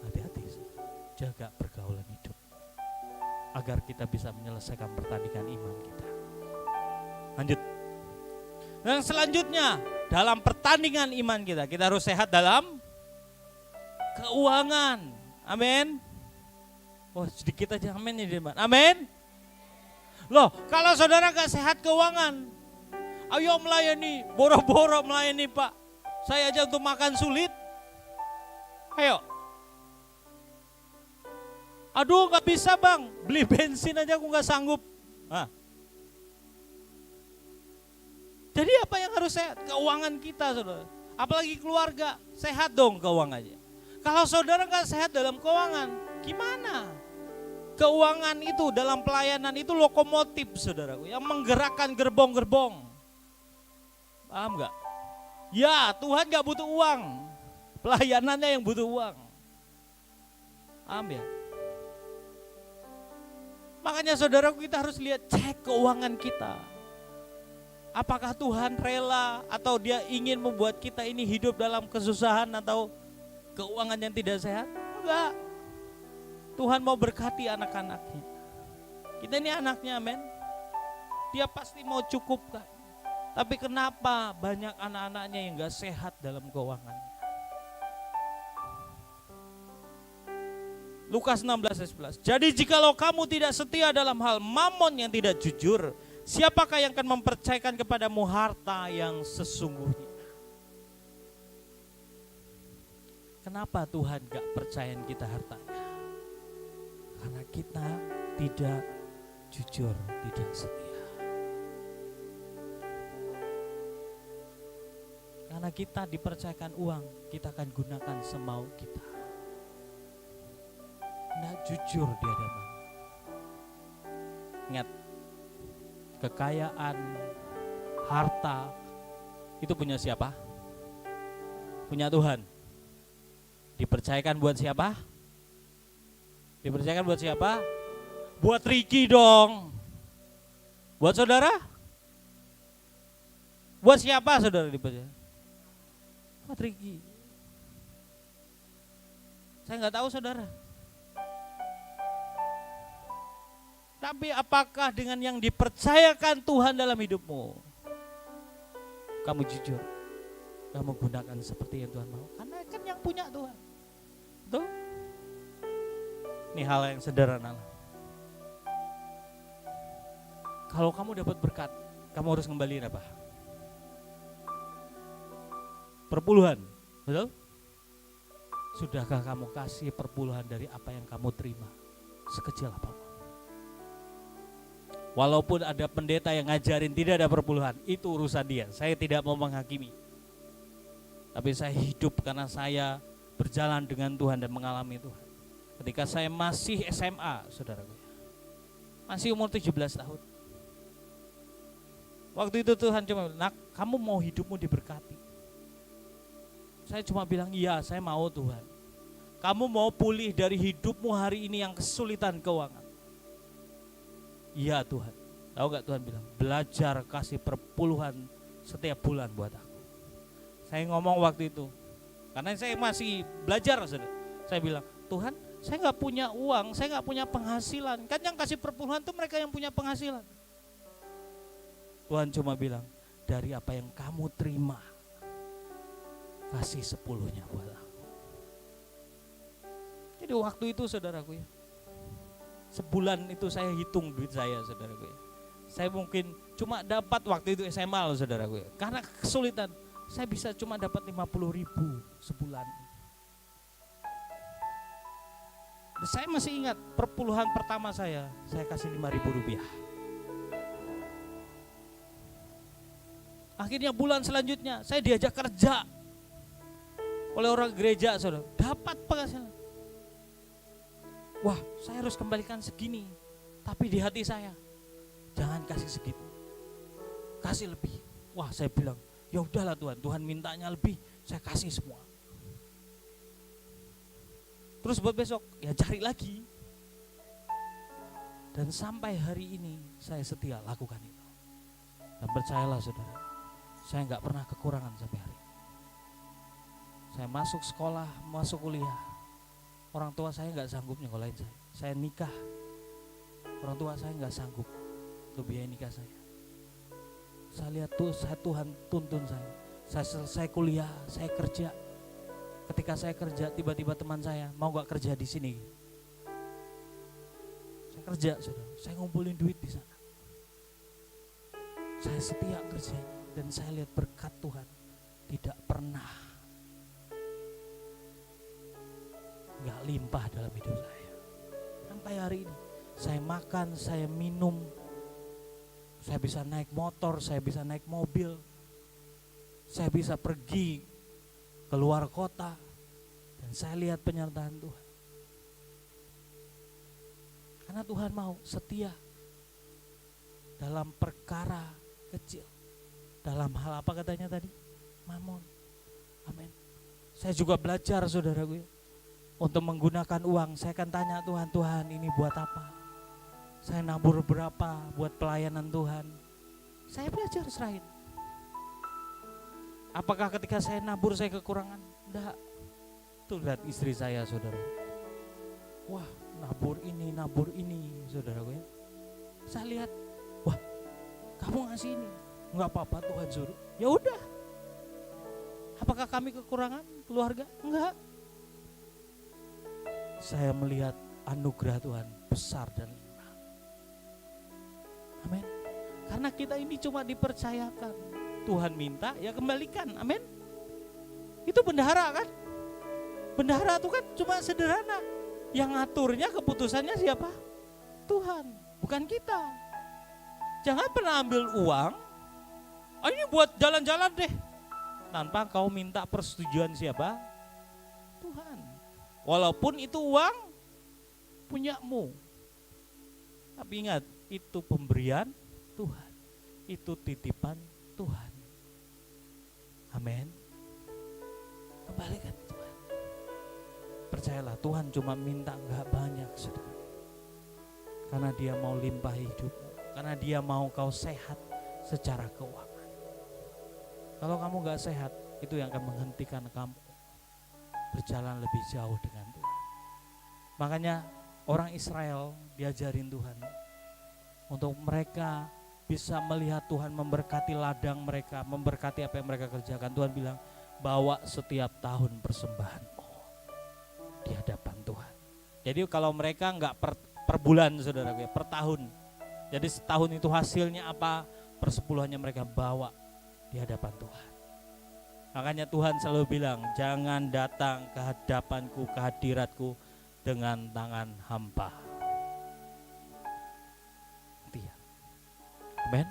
Hati-hati, jaga pergaulan hidup agar kita bisa menyelesaikan pertandingan iman kita. Lanjut. Dan selanjutnya, dalam pertandingan iman kita harus sehat dalam keuangan. Amin. Oh sedikit aja amin ya teman. Amin. Loh kalau saudara gak sehat keuangan, ayo melayani, boro-boro melayani Pak. Saya aja untuk makan sulit. Ayo. Aduh gak bisa bang, beli bensin aja aku gak sanggup. Jadi apa yang harus sehat? Keuangan kita saudara. Apalagi keluarga, sehat dong keuangannya. Kalau saudara gak sehat dalam keuangan, gimana? Keuangan itu dalam pelayanan itu lokomotif saudaraku, yang menggerakkan gerbong-gerbong. Paham gak? Ya Tuhan gak butuh uang, Pelayanannya yang butuh uang. Amin. Makanya saudaraku, kita harus lihat, cek keuangan kita. Apakah Tuhan rela atau dia ingin membuat kita ini hidup dalam kesusahan atau keuangan yang tidak sehat? Enggak. Tuhan mau berkati anak-anaknya. Kita ini anaknya, amin. Dia pasti mau cukupkan. Tapi kenapa banyak anak-anaknya yang gak sehat dalam keuangannya? Lukas 16 ayat 11. Jadi jikalau kamu tidak setia dalam hal mamon yang tidak jujur, siapakah yang akan mempercayakan kepadamu harta yang sesungguhnya? Kenapa Tuhan gak percayain kita hartanya? Karena kita tidak jujur, tidak setia. Karena kita dipercayakan uang, kita akan gunakan semau kita. Nggak jujur di hadapan. Ingat, kekayaan, harta itu punya siapa? Punya Tuhan. Dipercayakan buat siapa? Dipercayakan buat siapa? Buat Ricky dong. Buat saudara? Buat siapa saudara dipercaya? Buat Ricky. Saya nggak tahu saudara. Tapi apakah dengan yang dipercayakan Tuhan dalam hidupmu, kamu jujur, kamu gunakan seperti yang Tuhan mau? Karena kan yang punya Tuhan. Tuh. Ini hal yang sederhana. Kalau kamu dapat berkat, kamu harus ngembaliin apa? Perpuluhan, betul? Sudahkah kamu kasih perpuluhan dari apa yang kamu terima? Sekecil apapun. Walaupun ada pendeta yang ngajarin tidak ada perpuluhan, itu urusan dia. Saya tidak mau menghakimi. Tapi saya hidup karena saya berjalan dengan Tuhan dan mengalami Tuhan. Ketika saya masih SMA, saudaraku, masih umur 17 tahun. Waktu itu Tuhan cuma bilang, nak, kamu mau hidupmu diberkati? Saya cuma bilang, iya saya mau Tuhan. Kamu mau pulih dari hidupmu hari ini yang kesulitan keuangan? Iya Tuhan. Tahu gak Tuhan bilang, belajar kasih perpuluhan setiap bulan buat aku. Saya ngomong waktu itu, karena saya masih belajar, saudara. Saya bilang, Tuhan, saya gak punya uang, saya gak punya penghasilan. Kan yang kasih perpuluhan itu mereka yang punya penghasilan. Tuhan cuma bilang, dari apa yang kamu terima, kasih 10-nya buat aku. Jadi waktu itu saudaraku ya, sebulan itu saya hitung duit saya saudaraku ya. Saya mungkin cuma dapat waktu itu SMA loh saudaraku ya. Karena kesulitan, saya bisa cuma dapat 50.000 sebulan. Saya masih ingat perpuluhan pertama saya kasih 5.000 rupiah. Akhirnya bulan selanjutnya saya diajak kerja oleh orang gereja saudara. Dapat penghasilan. Wah, saya harus kembalikan segini. Tapi di hati saya, jangan kasih segitu, kasih lebih. Wah, saya bilang, ya udahlah Tuhan, Tuhan mintanya lebih, saya kasih semua. Terus buat besok, ya cari lagi. Dan sampai hari ini saya setia lakukan itu. Dan percayalah saudara, saya gak pernah kekurangan sampai hari ini. Saya masuk sekolah, masuk kuliah, orang tua saya gak sanggup nyekolahin saya. Saya nikah, orang tua saya gak sanggup untuk biaya nikah saya. Saya lihat tuh, Tuhan tuntun saya. Saya selesai kuliah, saya kerja. Ketika saya kerja, tiba-tiba teman saya mau gak kerja di sini. Saya kerja, saudara. Saya ngumpulin duit di sana. Saya setia kerja dan saya lihat berkat Tuhan tidak pernah gak limpah dalam hidup saya. Sampai hari ini saya makan, saya minum, saya bisa naik motor, saya bisa naik mobil, saya bisa pergi keluar kota, dan saya lihat penyertaan Tuhan. Karena Tuhan mau setia dalam perkara kecil. Dalam hal apa katanya tadi? Mamon. Amin. Saya juga belajar saudaraku, untuk menggunakan uang. Saya akan tanya Tuhan, Tuhan ini buat apa? Saya nabur berapa buat pelayanan Tuhan? Saya belajar serahin. Apakah ketika saya nabur saya kekurangan? Enggak. Tuh lihat istri saya saudara. Wah, nabur ini saudaraku ya. Saya lihat, wah, kamu ngasih ini. Enggak apa-apa, Tuhan suruh. Ya udah. Apakah kami kekurangan keluarga? Enggak. Saya melihat anugerah Tuhan besar dan limpah. Amin. Karena kita ini cuma dipercayakan. Tuhan minta, ya kembalikan. Amin. Itu bendahara kan? Bendahara itu kan cuma sederhana. Yang ngaturnya, keputusannya siapa? Tuhan, bukan kita. Jangan pernah ambil uang, ini buat jalan-jalan deh, tanpa kau minta persetujuan siapa? Tuhan. Walaupun itu uang punyamu, tapi ingat, itu pemberian Tuhan, itu titipan Tuhan. Amin. Kembalikan Tuhan. Percayalah, Tuhan cuma minta gak banyak saudara, karena Dia mau limpah hidupmu, karena Dia mau kau sehat secara keuangan. Kalau kamu gak sehat, itu yang akan menghentikan kamu berjalan lebih jauh dengan Tuhan. Makanya orang Israel diajarin Tuhan untuk mereka bisa melihat Tuhan memberkati ladang mereka, memberkati apa yang mereka kerjakan. Tuhan bilang, bawa setiap tahun persembahanmu di hadapan Tuhan. Jadi kalau mereka enggak per bulan saudara, per tahun. Jadi setahun itu hasilnya apa, persepuluhannya mereka bawa di hadapan Tuhan. Makanya Tuhan selalu bilang, jangan datang ke hadapanku, ke hadiratku dengan tangan hampa. Dia. Amen.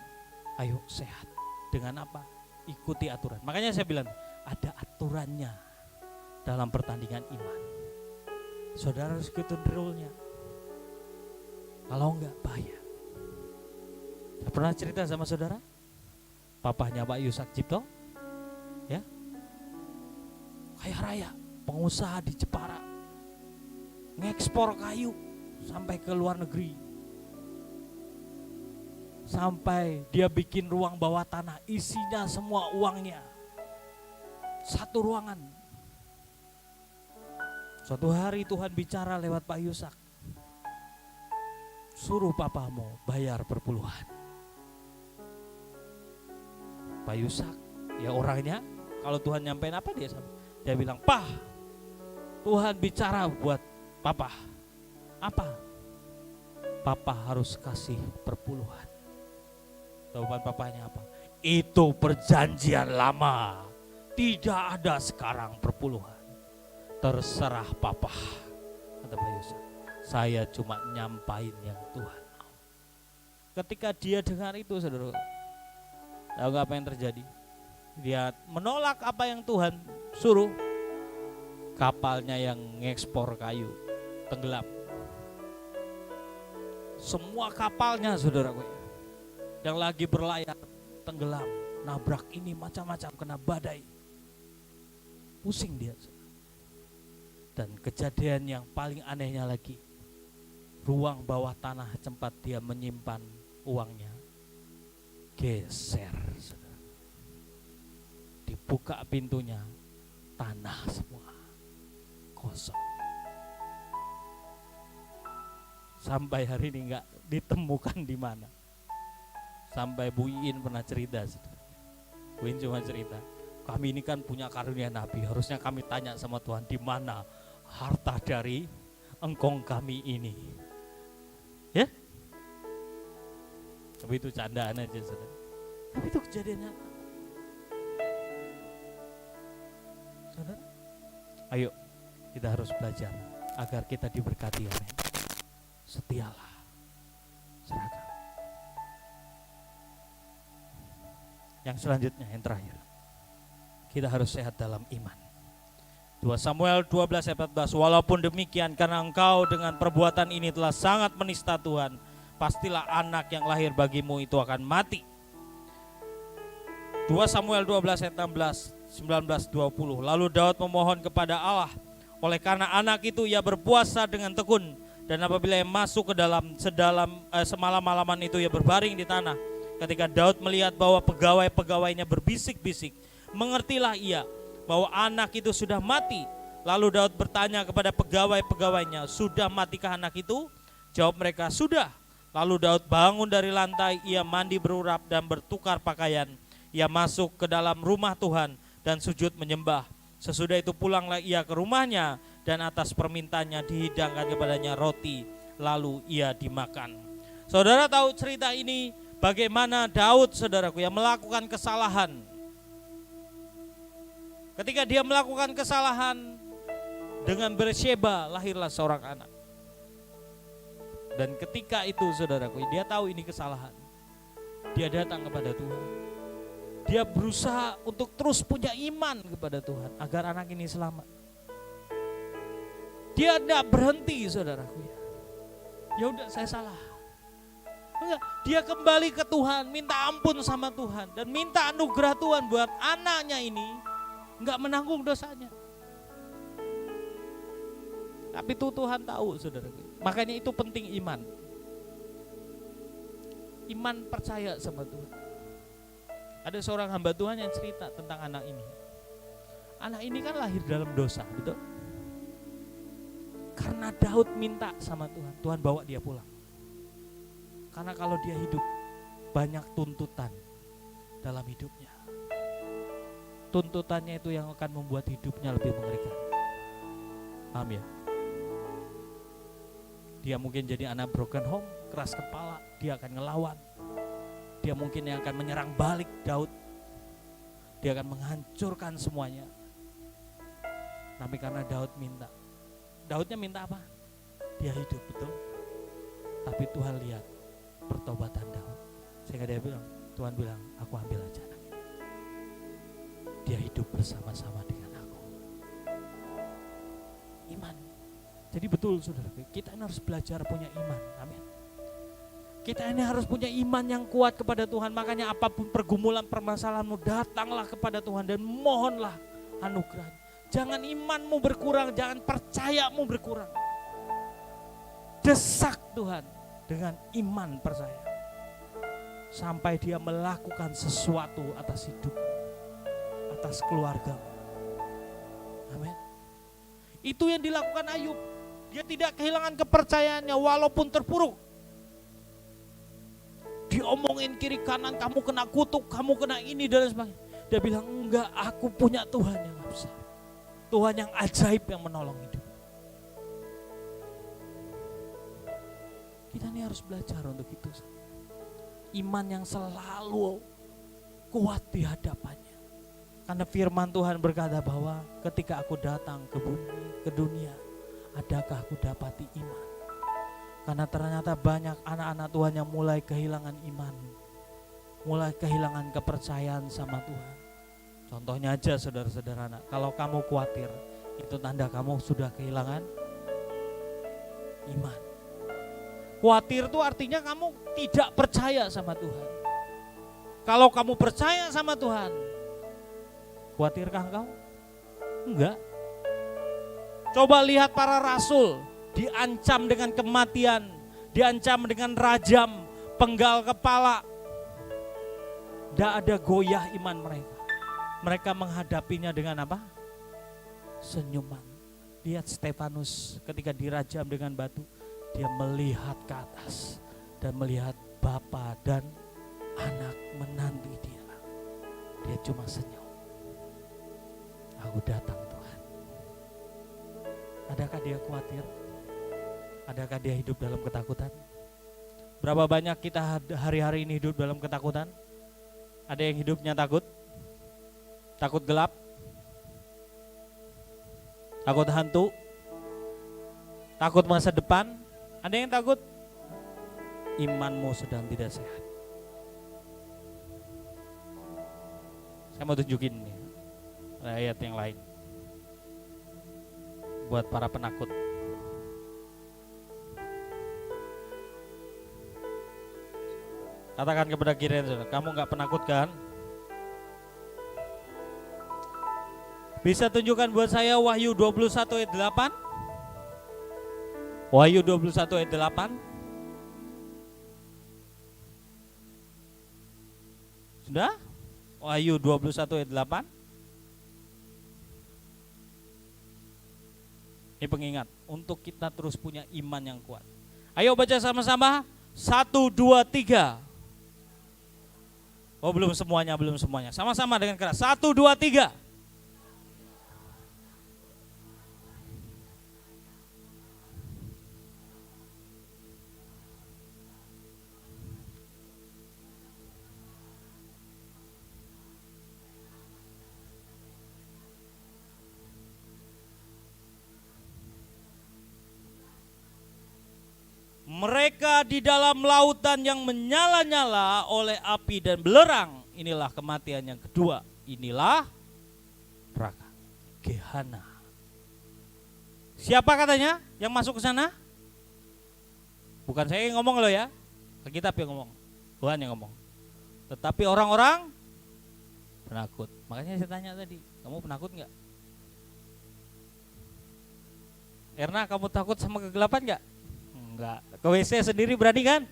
Ayo sehat. Dengan apa? Ikuti aturan. Makanya saya bilang, ada aturannya dalam pertandingan iman. Saudara harus ikutin rule-nya. Kalau enggak, bahaya. Saya pernah cerita sama saudara, papahnya Pak Yusak Cipto, ya, kaya raya, pengusaha di Jepara, ngekspor kayu sampai ke luar negeri, sampai dia bikin ruang bawah tanah, isinya semua uangnya, satu ruangan. Suatu hari Tuhan bicara lewat Pak Yusak, suruh papamu bayar perpuluhan. Pak Yusak, ya orangnya, kalau Tuhan nyampein apa dia sama? Dia bilang, Pah, Tuhan bicara buat papa. Apa? Papa harus kasih perpuluhan. Jawaban papanya apa? Itu perjanjian lama, tidak ada sekarang perpuluhan. Terserah papa, kata Pak Yusak. Saya cuma nyampain yang Tuhan mau. Ketika dia dengar itu, saudara, tahu gak apa yang terjadi? Dia menolak apa yang Tuhan suruh. Kapalnya yang ngekspor kayu tenggelam. Semua kapalnya saudara gue yang lagi berlayar tenggelam, nabrak ini macam-macam, kena badai, pusing dia. Dan kejadian yang paling anehnya lagi, ruang bawah tanah tempat dia menyimpan uangnya geser, saudara. Dibuka pintunya, tanah semua kosong. Sampai hari ini enggak ditemukan di mana. Sampai Bu Iin pernah cerita, saudara. Bu Iin cuma cerita, kami ini kan punya karunia Nabi, harusnya kami tanya sama Tuhan, di mana harta dari engkong kami ini. Ya? Tapi itu candaan aja, saudara. Tapi itu kejadiannya. Saudara, ayo kita harus belajar agar kita diberkati. Amin. Setialah, seragam. Yang selanjutnya, yang terakhir, kita harus sehat dalam iman. 2 Samuel 12 ayat 14, walaupun demikian karena engkau dengan perbuatan ini telah sangat menista Tuhan, pastilah anak yang lahir bagimu itu akan mati. 2 Samuel 12 ayat 16, 19:20. Lalu Daud memohon kepada Allah, oleh karena anak itu ia berpuasa dengan tekun, dan apabila ia masuk ke dalam semalam-malaman itu ia berbaring di tanah. Ketika Daud melihat bahwa pegawai-pegawainya berbisik-bisik, mengertilah ia bahwa anak itu sudah mati. Lalu Daud bertanya kepada pegawai-pegawainya, sudah matikah anak itu? Jawab mereka, sudah. Lalu Daud bangun dari lantai, ia mandi berurap dan bertukar pakaian. Ia masuk ke dalam rumah Tuhan dan sujud menyembah. Sesudah itu pulanglah ia ke rumahnya, dan atas permintaannya dihidangkan kepadanya roti, lalu ia dimakan. Saudara tahu cerita ini, bagaimana Daud, saudaraku, yang melakukan kesalahan. Ketika dia melakukan kesalahan, dengan Bersyeba lahirlah seorang anak. Dan ketika itu, saudaraku, dia tahu ini kesalahan. Dia datang kepada Tuhan. Dia berusaha untuk terus punya iman kepada Tuhan agar anak ini selamat. Dia tidak berhenti, saudaraku. Ya udah, saya salah. Enggak, dia kembali ke Tuhan, minta ampun sama Tuhan dan minta anugerah Tuhan buat anaknya ini enggak menanggung dosanya. Tapi itu Tuhan tahu, saudaraku. Makanya itu penting iman. Iman percaya sama Tuhan. Ada seorang hamba Tuhan yang cerita tentang anak ini. Anak ini kan lahir dalam dosa, betul? Karena Daud minta sama Tuhan, Tuhan bawa dia pulang. Karena kalau dia hidup, banyak tuntutan dalam hidupnya. Tuntutannya itu yang akan membuat hidupnya lebih mengerikan. Paham ya? Dia mungkin jadi anak broken home, keras kepala, dia akan ngelawan. Dia mungkin yang akan menyerang balik Daud. Dia akan menghancurkan semuanya. Tapi karena Daud minta. Daudnya minta apa? Dia hidup, betul. Tapi Tuhan lihat pertobatan Daud. Sehingga dia bilang, Tuhan bilang, aku ambil aja anak ini. Dia hidup bersama-sama dengan aku. Iman. Jadi betul, saudara, kita ini harus belajar punya iman. Amin. Kita ini harus punya iman yang kuat kepada Tuhan. Makanya apapun pergumulan permasalahanmu, datanglah kepada Tuhan dan mohonlah anugerah. Jangan imanmu berkurang, jangan percayamu berkurang. Desak Tuhan dengan iman percaya. Sampai dia melakukan sesuatu atas hidup, atas keluarga. Amin. Itu yang dilakukan Ayub. Dia tidak kehilangan kepercayaannya walaupun terpuruk. Diomongin kiri kanan, kamu kena kutuk, kamu kena ini dan sebagainya. Dia bilang, enggak, aku punya Tuhan yang besar. Tuhan yang ajaib yang menolong hidup. Kita ini harus belajar untuk itu. Iman yang selalu kuat di hadapannya. Karena firman Tuhan berkata bahwa ketika aku datang ke bumi, ke dunia, adakah aku dapati iman? Karena ternyata banyak anak-anak Tuhan yang mulai kehilangan iman, mulai kehilangan kepercayaan sama Tuhan. Contohnya aja saudara-saudara, kalau kamu khawatir, itu tanda kamu sudah kehilangan iman. Khawatir itu artinya kamu tidak percaya sama Tuhan. Kalau kamu percaya sama Tuhan, khawatirkah engkau? Enggak. Coba lihat para rasul, diancam dengan kematian, diancam dengan rajam, penggal kepala. Tidak ada goyah iman mereka. Mereka menghadapinya dengan apa? Senyuman. Lihat Stefanus ketika dirajam dengan batu, dia melihat ke atas dan melihat bapa dan anak menanti dia. Dia cuma senyum. Aku datang Tuhan. Adakah dia khawatir? Adakah dia hidup dalam ketakutan? Berapa banyak kita hari-hari ini hidup dalam ketakutan? Ada yang hidupnya takut? Takut gelap? Takut hantu? Takut masa depan? Ada yang takut? Imanmu sedang tidak sehat. Saya mau tunjukin nih ayat yang lain buat para penakut. Katakan kepada kirian, kamu gak penakut kan? Bisa tunjukkan buat saya Wahyu 21 ayat 8? Wahyu 21 ayat 8. Sudah? Wahyu 21 ayat 8. Ini pengingat untuk kita terus punya iman yang kuat. Ayo baca sama-sama. 1, 2, 3. Oh belum semuanya. Sama-sama dengan keras. 1, 2, 3. Mereka di dalam lautan yang menyala-nyala oleh api dan belerang. Inilah kematian yang kedua. Inilah neraka, Gehenna. Siapa katanya yang masuk ke sana? Bukan saya yang ngomong loh ya, Alkitab yang ngomong, Tuhan yang ngomong. Tetapi orang-orang penakut. Makanya saya tanya tadi, kamu penakut nggak? Erna, kamu takut sama kegelapan nggak? Enggak. Ke WC sendiri berani kan?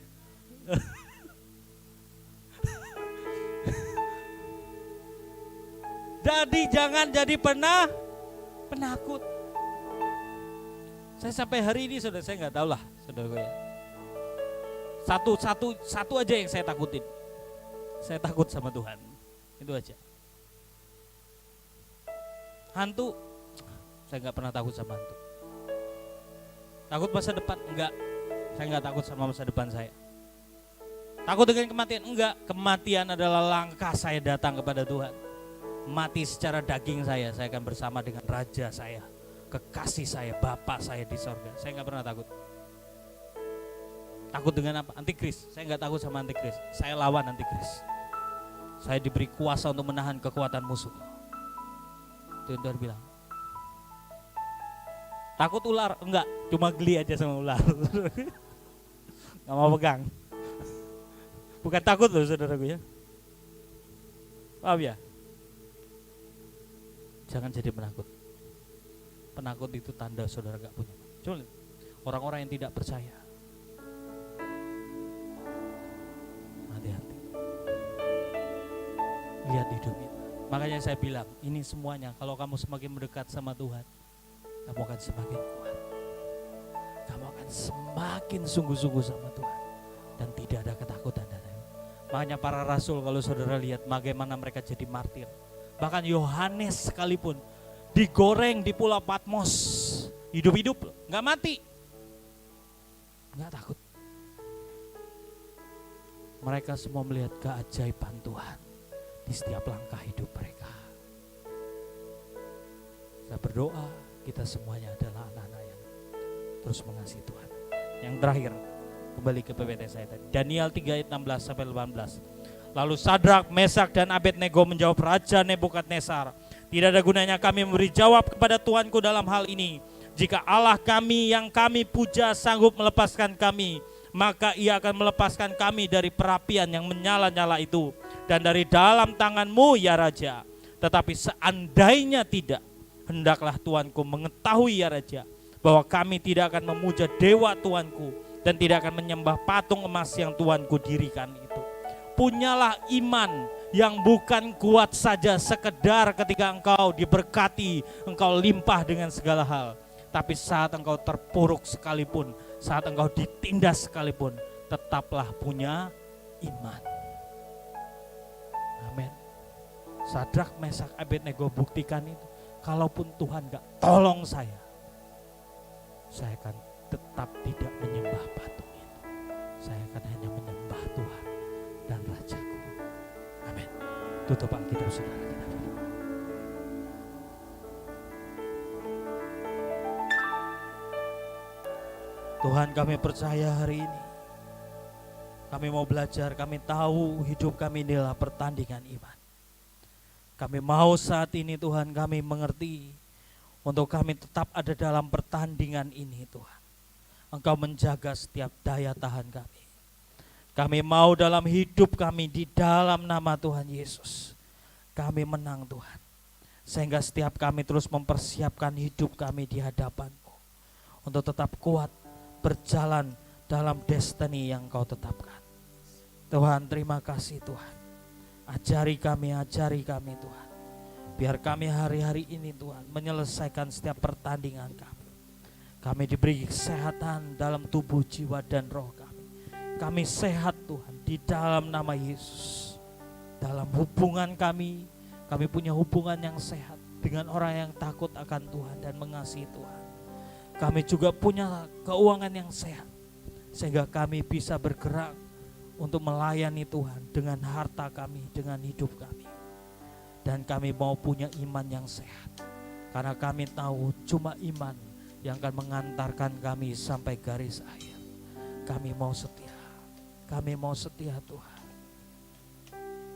Jadi jangan jadi penakut. Saya sampai hari ini saudara, saya nggak tahu lah saudara gue ya. Satu aja yang saya takutin. Saya takut sama Tuhan. Itu aja. Hantu, saya nggak pernah takut sama hantu. Takut masa depan? Enggak. Saya nggak takut sama masa depan saya. Takut dengan kematian? Enggak. Kematian adalah langkah saya datang kepada Tuhan. Mati secara daging saya akan bersama dengan Raja saya, kekasih saya, Bapak saya di sorga. Saya nggak pernah takut. Takut dengan apa? Antikris. Saya nggak takut sama antikris. Saya lawan antikris. Saya diberi kuasa untuk menahan kekuatan musuh. Itu yang Tuhan bilang. Takut ular? Enggak, cuma geli aja sama ular. Gak mau pegang. Bukan takut loh saudaraku ya. Paham ya? Jangan jadi penakut. Penakut itu tanda saudara gak punya. Coba orang-orang yang tidak percaya. Hati-hati. Lihat hidup kita. Makanya saya bilang, ini semuanya kalau kamu semakin mendekat sama Tuhan, kamu akan semakin kuat. Kamu akan semakin sungguh-sungguh sama Tuhan. Dan tidak ada ketakutan. Makanya para rasul kalau saudara lihat bagaimana mereka jadi martir. Bahkan Yohanes sekalipun digoreng di Pulau Patmos. Hidup-hidup, gak mati. Gak takut. Mereka semua melihat keajaiban Tuhan di setiap langkah hidup mereka. Saya berdoa kita semuanya adalah anak-anak yang terus mengasihi Tuhan. Yang terakhir, kembali ke PPT saya tadi. Daniel 3 ayat 16 sampai 18. Lalu Sadrak, Mesak dan Abednego menjawab Raja Nebukadnezar, tidak ada gunanya kami memberi jawab kepada Tuanku dalam hal ini. Jika Allah kami yang kami puja sanggup melepaskan kami, maka ia akan melepaskan kami dari perapian yang menyala-nyala itu dan dari dalam tanganmu ya Raja. Tetapi seandainya tidak, hendaklah Tuanku mengetahui ya Raja, bahwa kami tidak akan memuja dewa Tuanku dan tidak akan menyembah patung emas yang Tuanku dirikan itu. Punyalah iman yang bukan kuat saja sekedar ketika engkau diberkati, engkau limpah dengan segala hal. Tapi saat engkau terpuruk sekalipun, saat engkau ditindas sekalipun, tetaplah punya iman. Amin. Sadrak, Mesak, Abednego buktikan itu. Kalaupun Tuhan gak tolong saya akan tetap tidak menyembah patung itu. Saya akan hanya menyembah Tuhan dan Rajaku. Amin. Tutup Alkitab saudara, kita berdoa. Tuhan, kami percaya hari ini kami mau belajar, kami tahu hidup kami inilah pertandingan iman. Kami mau saat ini Tuhan kami mengerti untuk kami tetap ada dalam pertandingan ini Tuhan. Engkau menjaga setiap daya tahan kami. Kami mau dalam hidup kami di dalam nama Tuhan Yesus. Kami menang Tuhan. Sehingga setiap kami terus mempersiapkan hidup kami di hadapan-Mu untuk tetap kuat berjalan dalam destiny yang Kau tetapkan. Tuhan, terima kasih Tuhan. Ajari kami Tuhan. Biar kami hari-hari ini Tuhan menyelesaikan setiap pertandingan kami. Kami diberi kesehatan dalam tubuh, jiwa, dan roh kami. Kami sehat Tuhan di dalam nama Yesus. Dalam hubungan kami punya hubungan yang sehat dengan orang yang takut akan Tuhan dan mengasihi Tuhan. Kami juga punya keuangan yang sehat, sehingga kami bisa bergerak untuk melayani Tuhan dengan harta kami, dengan hidup kami. Dan kami mau punya iman yang sehat, karena kami tahu cuma iman yang akan mengantarkan kami sampai garis akhir. Kami mau setia Tuhan.